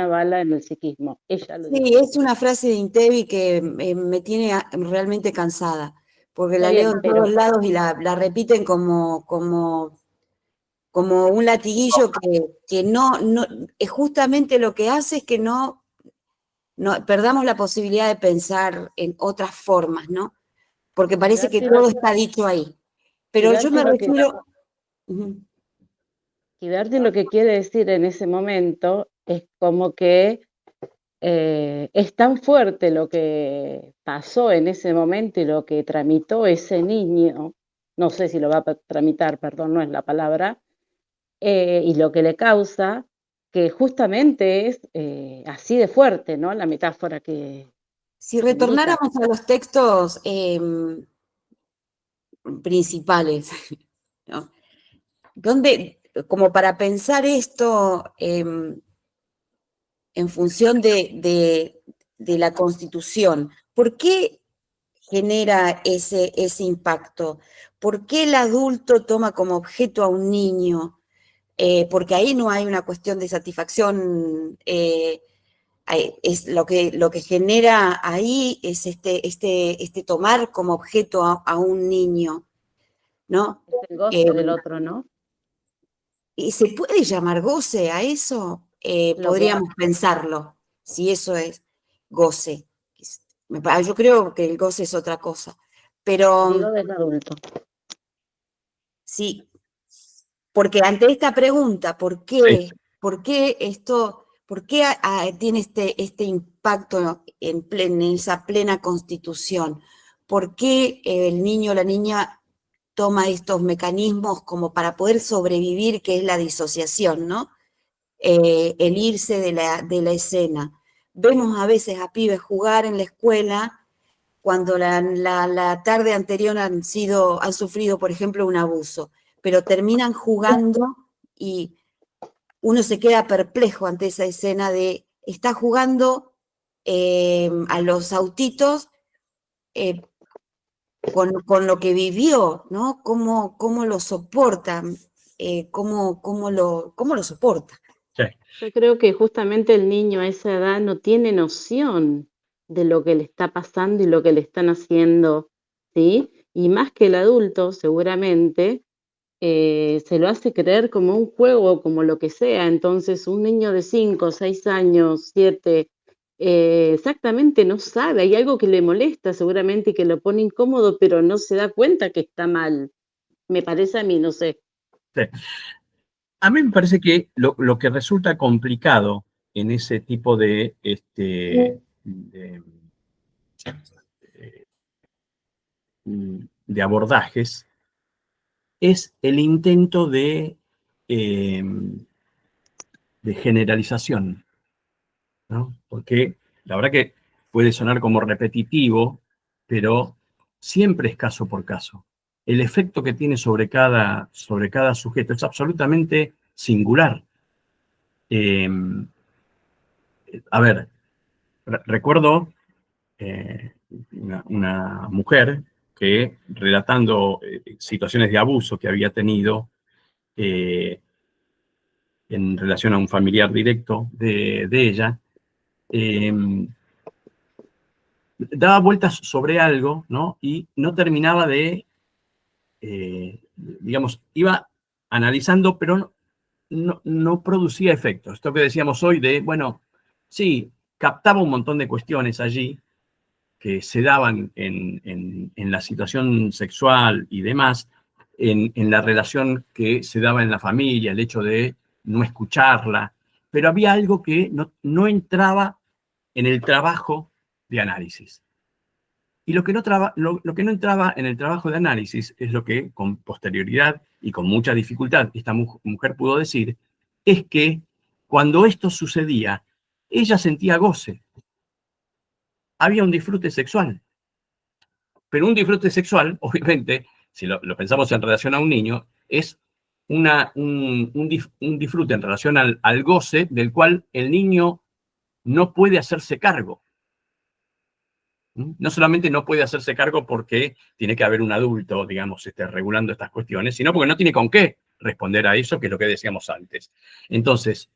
bala en el psiquismo. Ella lo Sí, dijo. es una frase de Intevi que me tiene realmente cansada, porque Está la bien, leo en pero todos lados y la repiten como un latiguillo que no, justamente lo que hace es que no perdamos la posibilidad de pensar en otras formas, ¿no? Porque parece que todo está dicho ahí. Pero yo me refiero... Ujú. Kiberti lo que quiere decir en ese momento es como que es tan fuerte lo que pasó en ese momento y lo que tramitó ese niño, no sé si lo va a tramitar, perdón, no es la palabra, y lo que le causa, que justamente es así de fuerte, ¿no? La metáfora que Si indica. retornáramos a los textos principales, ¿no? Donde, como para pensar esto en función de la Constitución, ¿por qué genera ese impacto? ¿Por qué el adulto toma como objeto a un niño? Porque ahí no hay una cuestión de satisfacción, es lo que genera ahí es este tomar como objeto a un niño, ¿no? Es el goce del otro, ¿no? ¿Y se puede llamar goce a eso? Lo que Podríamos pensarlo, si eso es goce. Yo creo que el goce es otra cosa, digo pero del adulto. sí, porque ante esta pregunta, ¿por qué esto, por qué tiene este impacto en esa plena constitución? ¿Por qué el niño o la niña toma estos mecanismos como para poder sobrevivir, que es la disociación, ¿no? El irse de la escena. Vemos a veces a pibes jugar en la escuela cuando la tarde anterior han sufrido, por ejemplo, un abuso, pero terminan jugando y uno se queda perplejo ante esa escena de, está jugando a los autitos eh, con lo que vivió, ¿no? ¿Cómo lo soportan? ¿Cómo lo soporta? Sí. Yo creo que justamente el niño a esa edad no tiene noción de lo que le está pasando y lo que le están haciendo, ¿sí? Y más que el adulto, seguramente, se lo hace creer como un juego, como lo que sea. Entonces, un niño de 5, 6 años, 7, exactamente no sabe, hay algo que le molesta seguramente y que lo pone incómodo, pero no se da cuenta que está mal. Me parece a mí, no sé. Sí. A mí me parece que lo que resulta complicado en ese tipo de abordajes es el intento de generalización, ¿no? Porque la verdad que puede sonar como repetitivo, pero siempre es caso por caso. El efecto que tiene sobre cada sujeto es absolutamente singular. A ver, recuerdo una mujer que, relatando situaciones de abuso que había tenido en relación a un familiar directo de ella, daba vueltas sobre algo, ¿no? Y no terminaba de, digamos, iba analizando, pero no producía efectos. Esto que decíamos hoy de, bueno, sí, captaba un montón de cuestiones allí que se daban en la situación sexual y demás, en la relación que se daba en la familia, el hecho de no escucharla, pero había algo que no entraba en el trabajo de análisis. Y lo que no entraba en el trabajo de análisis es lo que con posterioridad y con mucha dificultad esta mujer pudo decir, es que cuando esto sucedía, ella sentía goce. Había un disfrute sexual. Pero un disfrute sexual, obviamente, si lo pensamos en relación a un niño, es un disfrute en relación al goce del cual el niño no puede hacerse cargo. No solamente no puede hacerse cargo porque tiene que haber un adulto, digamos, regulando estas cuestiones, sino porque no tiene con qué responder a eso, que es lo que decíamos antes. Entonces,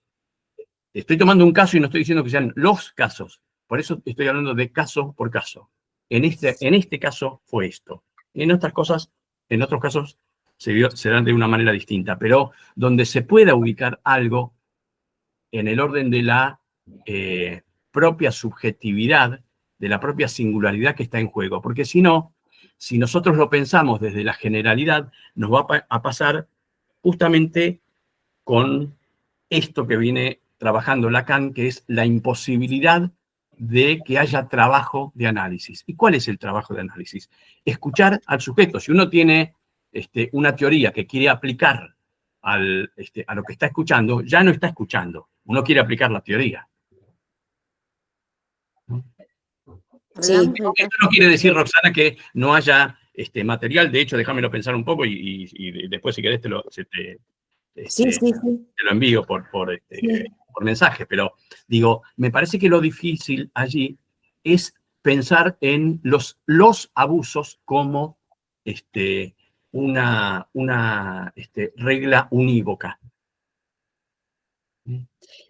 estoy tomando un caso y no estoy diciendo que sean los casos. Por eso estoy hablando de caso por caso. En este caso fue esto. En otros casos se dan de una manera distinta, pero donde se pueda ubicar algo en el orden de la propia subjetividad, de la propia singularidad que está en juego. Porque si no, si nosotros lo pensamos desde la generalidad, nos va a pasar justamente con esto que viene trabajando Lacan, que es la imposibilidad de que haya trabajo de análisis. ¿Y cuál es el trabajo de análisis? Escuchar al sujeto. Si uno tiene una teoría que quiere aplicar a lo que está escuchando, ya no está escuchando. Uno quiere aplicar la teoría. Sí. Esto no quiere decir, Roxana, que no haya material. De hecho, déjamelo pensar un poco y después, si querés, te lo envío por mensaje. Pero, digo, me parece que lo difícil allí es pensar en los abusos como una regla unívoca.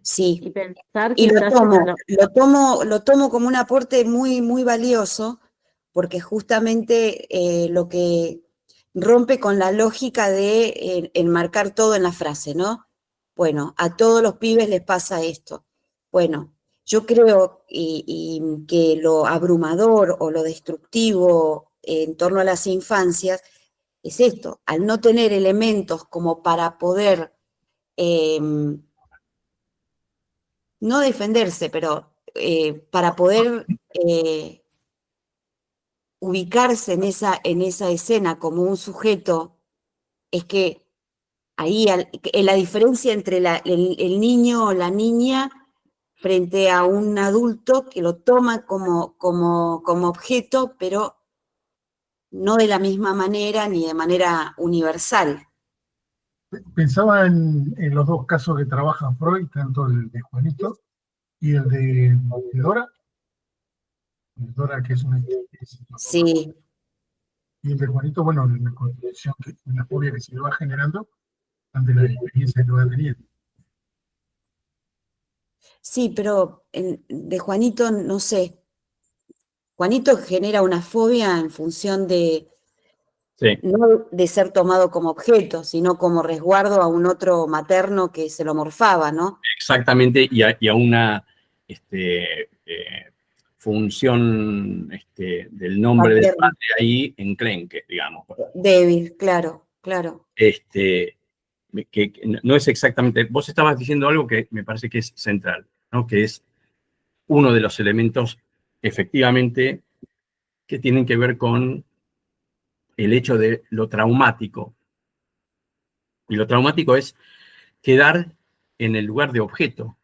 Sí. Y pensar Y quizás lo tomo como un aporte muy, muy valioso, porque justamente lo que rompe con la lógica de enmarcar todo en la frase, ¿no? Bueno, a todos los pibes les pasa esto. Bueno, yo creo que lo abrumador o lo destructivo en torno a las infancias es esto, al no tener elementos como para poder no defenderse, pero para poder ubicarse en esa escena como un sujeto, es que ahí la diferencia entre el niño o la niña frente a un adulto que lo toma como objeto, pero no de la misma manera ni de manera universal. Pensaba en los dos casos que trabaja Freud, tanto el de Juanito y el de Dora. Dora, que es una... Sí. Y el de Juanito, bueno, la condición, la fobia que se le va generando ante la experiencia que va teniendo. Sí, pero de Juanito, no sé. Juanito genera una fobia en función de, no de ser tomado como objeto, sino como resguardo a un otro materno que se lo morfaba, ¿no? Exactamente, y a una función del nombre del padre ahí enclenque, digamos. Débil, claro, claro. Que no es exactamente... Vos estabas diciendo algo que me parece que es central, ¿no? Que es uno de los elementos, efectivamente, que tienen que ver con el hecho de lo traumático. Y lo traumático es quedar en el lugar de objeto,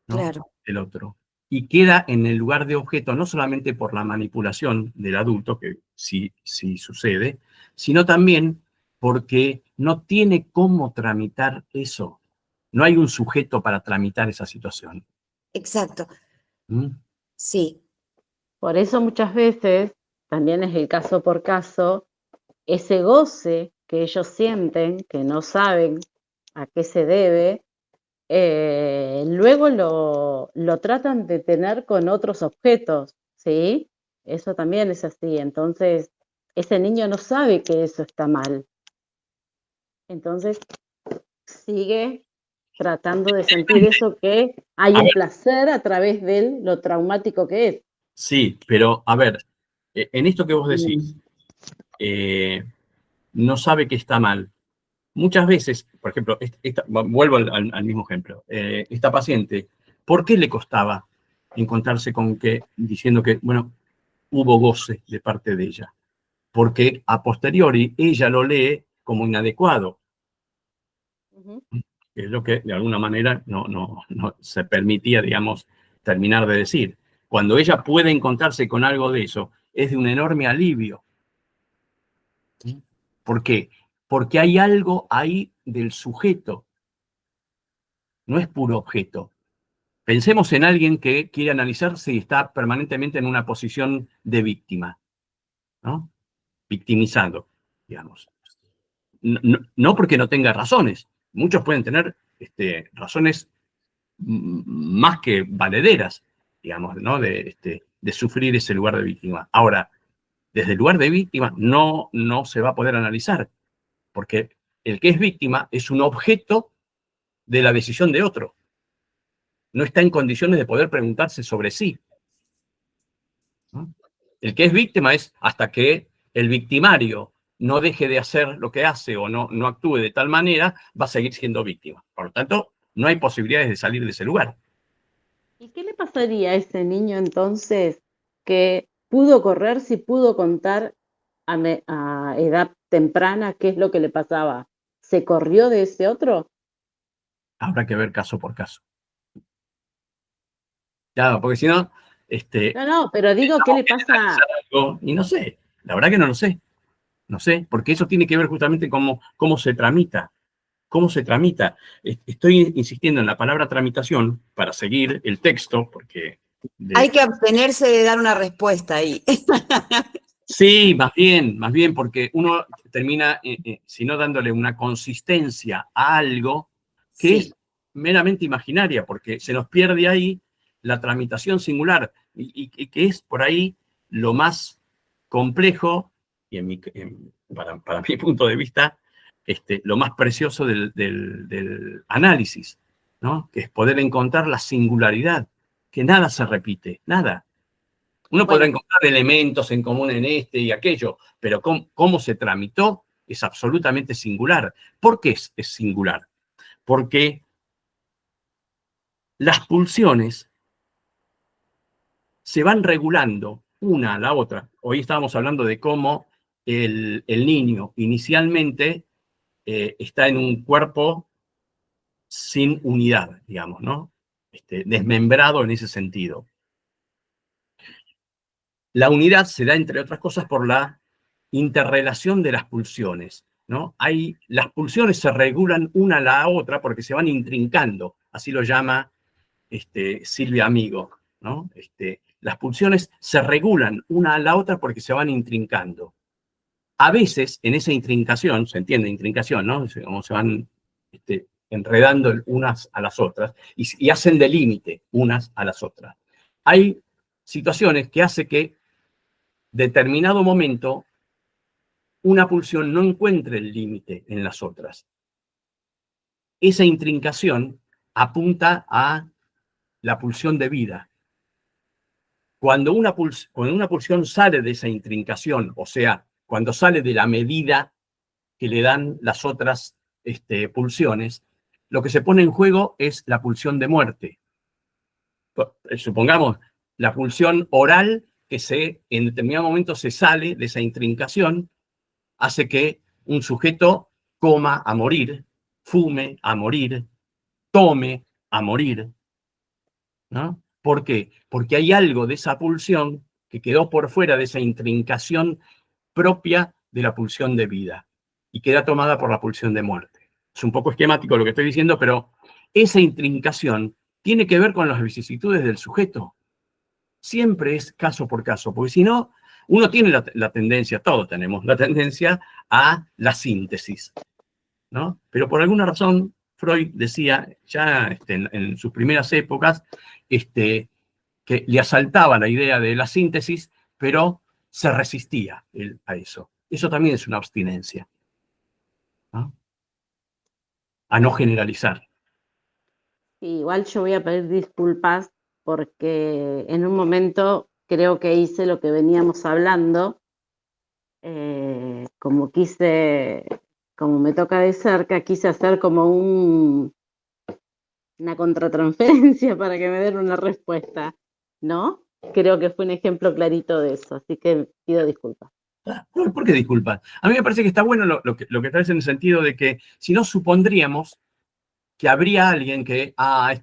¿no? Claro. El otro. Y queda en el lugar de objeto no solamente por la manipulación del adulto, que sí sucede, sino también porque no tiene cómo tramitar eso. No hay un sujeto para tramitar esa situación. Exacto. ¿Mm? Sí. Por eso muchas veces, también es el caso por caso, ese goce que ellos sienten, que no saben a qué se debe, luego lo tratan de tener con otros objetos, ¿sí? Eso también es así. Entonces, ese niño no sabe que eso está mal. Entonces, sigue tratando de sentir eso, que hay un placer a través de lo traumático que es. Sí, pero a ver, en esto que vos decís, no sabe que está mal. Muchas veces, por ejemplo, vuelvo al mismo ejemplo, esta paciente, ¿por qué le costaba encontrarse con diciendo que, bueno, hubo goce de parte de ella? Porque a posteriori ella lo lee como inadecuado. Que es lo que de alguna manera no se permitía, digamos, terminar de decir. Cuando ella puede encontrarse con algo de eso, es de un enorme alivio. ¿Por qué? Porque hay algo ahí del sujeto, no es puro objeto. Pensemos en alguien que quiere analizarse y está permanentemente en una posición de víctima, ¿no? Victimizando, digamos. No porque no tenga razones. Muchos pueden tener razones más que valederas, digamos, ¿no? De sufrir ese lugar de víctima. Ahora, desde el lugar de víctima no se va a poder analizar, porque el que es víctima es un objeto de la decisión de otro. No está en condiciones de poder preguntarse sobre sí, ¿no? El que es víctima es hasta que el victimario no deje de hacer lo que hace o no actúe de tal manera, va a seguir siendo víctima. Por lo tanto, no hay posibilidades de salir de ese lugar. ¿Y qué le pasaría a ese niño entonces que pudo correr si pudo contar a edad temprana qué es lo que le pasaba? ¿Se corrió de ese otro? Habrá que ver caso por caso. Claro, porque si no, No, pero digo, ¿qué le pasa? algo, y no sé, la verdad que no lo sé. No sé, porque eso tiene que ver justamente con cómo se tramita. ¿Cómo se tramita? Estoy insistiendo en la palabra tramitación para seguir el texto, porque... Hay que abstenerse de dar una respuesta ahí. Sí, más bien, porque uno termina, si no dándole una consistencia a algo que es Sí. meramente imaginaria, porque se nos pierde ahí la tramitación singular, y que es por ahí lo más complejo, y para mi punto de vista, lo más precioso del análisis, ¿no? Que es poder encontrar la singularidad, que nada se repite, nada. Uno podrá Bueno, encontrar elementos en común en este y aquello, pero cómo se tramitó es absolutamente singular. ¿Por qué es singular? Porque las pulsiones se van regulando una a la otra. Hoy estábamos hablando de cómo el niño inicialmente está en un cuerpo sin unidad, digamos, ¿no? Desmembrado en ese sentido. La unidad se da, entre otras cosas, por la interrelación de las pulsiones, ¿no? Las pulsiones se regulan una a la otra porque se van intrincando, así lo llama Silvia Amigo, ¿no? Las pulsiones se regulan una a la otra porque se van intrincando. A veces, en esa intrincación, se entiende intrincación, ¿no? Como se van enredando unas a las otras y hacen de límite unas a las otras. Hay situaciones que hacen que determinado momento una pulsión no encuentre el límite en las otras. Esa intrincación apunta a la pulsión de vida. Cuando una pulsión sale de esa intrincación, o sea, cuando sale de la medida que le dan las otras pulsiones, lo que se pone en juego es la pulsión de muerte. Supongamos la pulsión oral que en determinado momento se sale de esa intrincación, hace que un sujeto coma a morir, fume a morir, tome a morir, ¿no? ¿Por qué? Porque hay algo de esa pulsión que quedó por fuera de esa intrincación propia de la pulsión de vida y queda tomada por la pulsión de muerte. Es un poco esquemático lo que estoy diciendo, pero esa intrincación tiene que ver con las vicisitudes del sujeto. Siempre es caso por caso, porque si no, uno tiene la tendencia, todos tenemos la tendencia a la síntesis, ¿no? Pero por alguna razón, Freud decía, ya en sus primeras épocas, que le asaltaba la idea de la síntesis, pero se resistía a eso. Eso también es una abstinencia, ¿no? A no generalizar. igual yo voy a pedir disculpas porque en un momento creo que hice lo que veníamos hablando, como me toca de cerca, quise hacer como una contratransferencia para que me den una respuesta, ¿no? Creo que fue un ejemplo clarito de eso, así que pido disculpas. No, ¿por qué disculpas? A mí me parece que está bueno lo que traes en el sentido de que si no supondríamos que habría alguien que,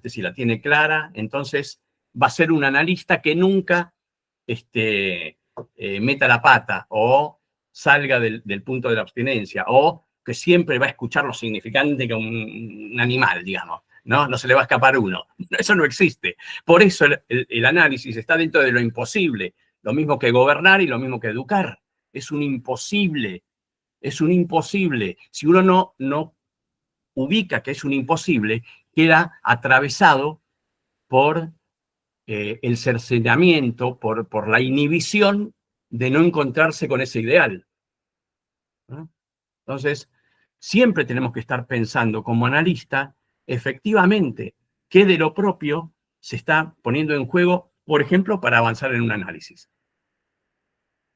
sí la tiene clara, entonces va a ser un analista que nunca meta la pata o salga del punto de la abstinencia, o que siempre va a escuchar lo significante que un animal, digamos, ¿no? No se le va a escapar uno. Eso no existe. Por eso el análisis está dentro de lo imposible, lo mismo que gobernar y lo mismo que educar. Es un imposible, es un imposible. Si uno no ubica que es un imposible, queda atravesado por el cercenamiento, por la inhibición de no encontrarse con ese ideal, ¿no? Entonces, siempre tenemos que estar pensando como analista, efectivamente, qué de lo propio se está poniendo en juego, por ejemplo, para avanzar en un análisis.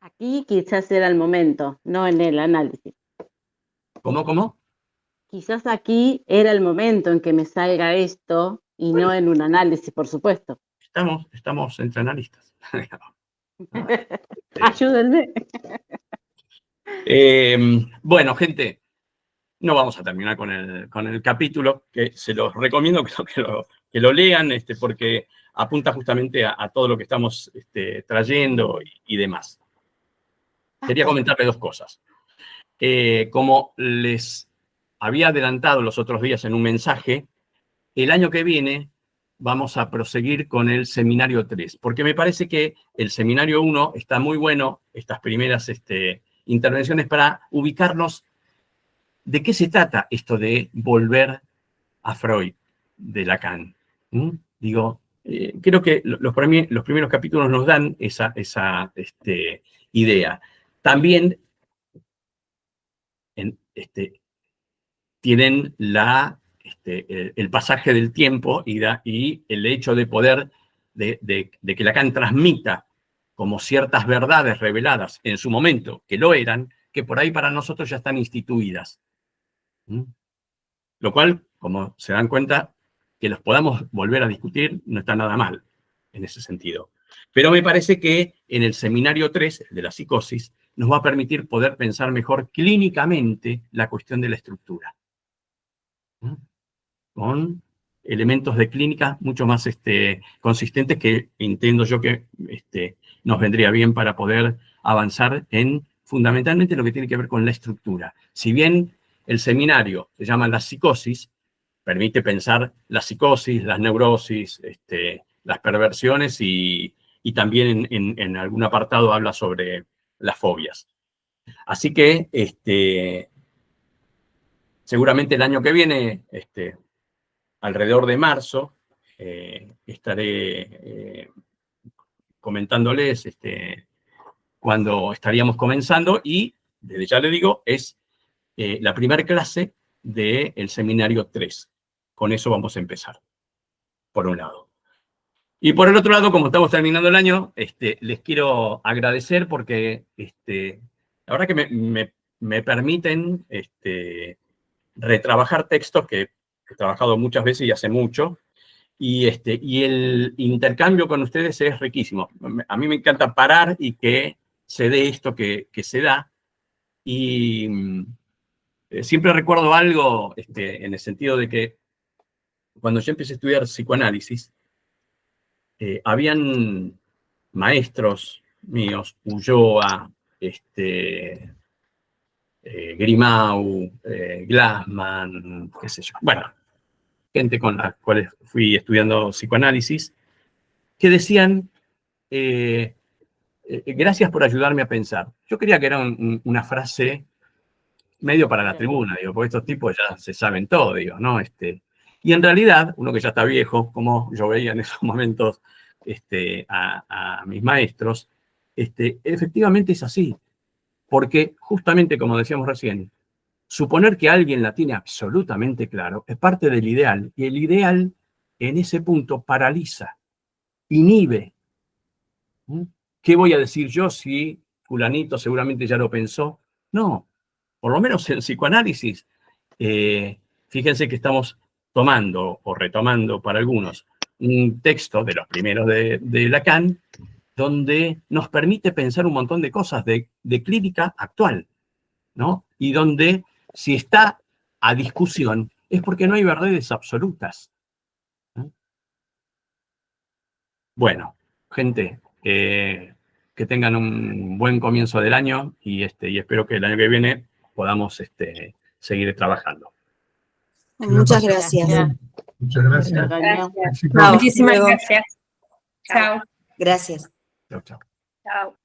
Aquí quizás era el momento, no en el análisis. ¿Cómo? Quizás aquí era el momento en que me salga esto y no en un análisis, por supuesto. Estamos entre analistas. Ayúdenme. Bueno, gente, no vamos a terminar con el capítulo, que se los recomiendo que lo lean, porque apunta justamente a todo lo que estamos trayendo y demás. Quería comentarle dos cosas. Como les había adelantado los otros días en un mensaje, el año que viene vamos a proseguir con el seminario 3, porque me parece que el seminario 1 está muy bueno, estas primeras intervenciones para ubicarnos de qué se trata esto de volver a Freud de Lacan. Digo, creo que los primeros capítulos nos dan esa idea. También tienen el pasaje del tiempo y el hecho de poder, de que Lacan transmita como ciertas verdades reveladas en su momento, que lo eran, que por ahí para nosotros ya están instituidas. Lo cual, como se dan cuenta, que los podamos volver a discutir no está nada mal en ese sentido. Pero me parece que en el seminario 3 de la psicosis nos va a permitir poder pensar mejor clínicamente la cuestión de la estructura, con elementos de clínica mucho más consistentes que entiendo yo que nos vendría bien para poder avanzar en fundamentalmente lo que tiene que ver con la estructura. Si bien el seminario se llama la psicosis, permite pensar la psicosis, las neurosis, las perversiones y también en algún apartado habla sobre las fobias. Así que seguramente el año que viene, alrededor de marzo, estaré comentándoles cuando estaríamos comenzando y, desde ya le digo, es la primera clase del seminario 3. Con eso vamos a empezar, por un lado. Y por el otro lado, como estamos terminando el año, les quiero agradecer porque la verdad que me permiten retrabajar textos que he trabajado muchas veces y hace mucho, y el intercambio con ustedes es riquísimo. A mí me encanta parar y que se dé esto que se da, y siempre recuerdo algo en el sentido de que cuando yo empecé a estudiar psicoanálisis, habían maestros míos, Ulloa, Grimau, Glassman, qué sé yo. Bueno, gente con la cual fui estudiando psicoanálisis, que decían, gracias por ayudarme a pensar. Yo creía que era una frase medio para la tribuna, digo, porque estos tipos ya se saben todo, digo, ¿no? Y en realidad, uno que ya está viejo, como yo veía en esos momentos a mis maestros, efectivamente es así. Porque justamente, como decíamos recién, suponer que alguien la tiene absolutamente claro es parte del ideal, y el ideal en ese punto paraliza, inhibe. ¿Qué voy a decir yo si fulanito seguramente ya lo pensó? No, por lo menos en psicoanálisis, fíjense que estamos tomando o retomando para algunos un texto de los primeros de Lacan, donde nos permite pensar un montón de cosas de clínica actual, ¿no? Y donde si está a discusión es porque no hay verdades absolutas, ¿no? Bueno, gente, que tengan un buen comienzo del año y espero que el año que viene podamos seguir trabajando. Muchas gracias. Muchas gracias. Gracias. Éxito. Chao. Muchísimas Luego. gracias. Chao. Gracias. Chao, chao. Chao.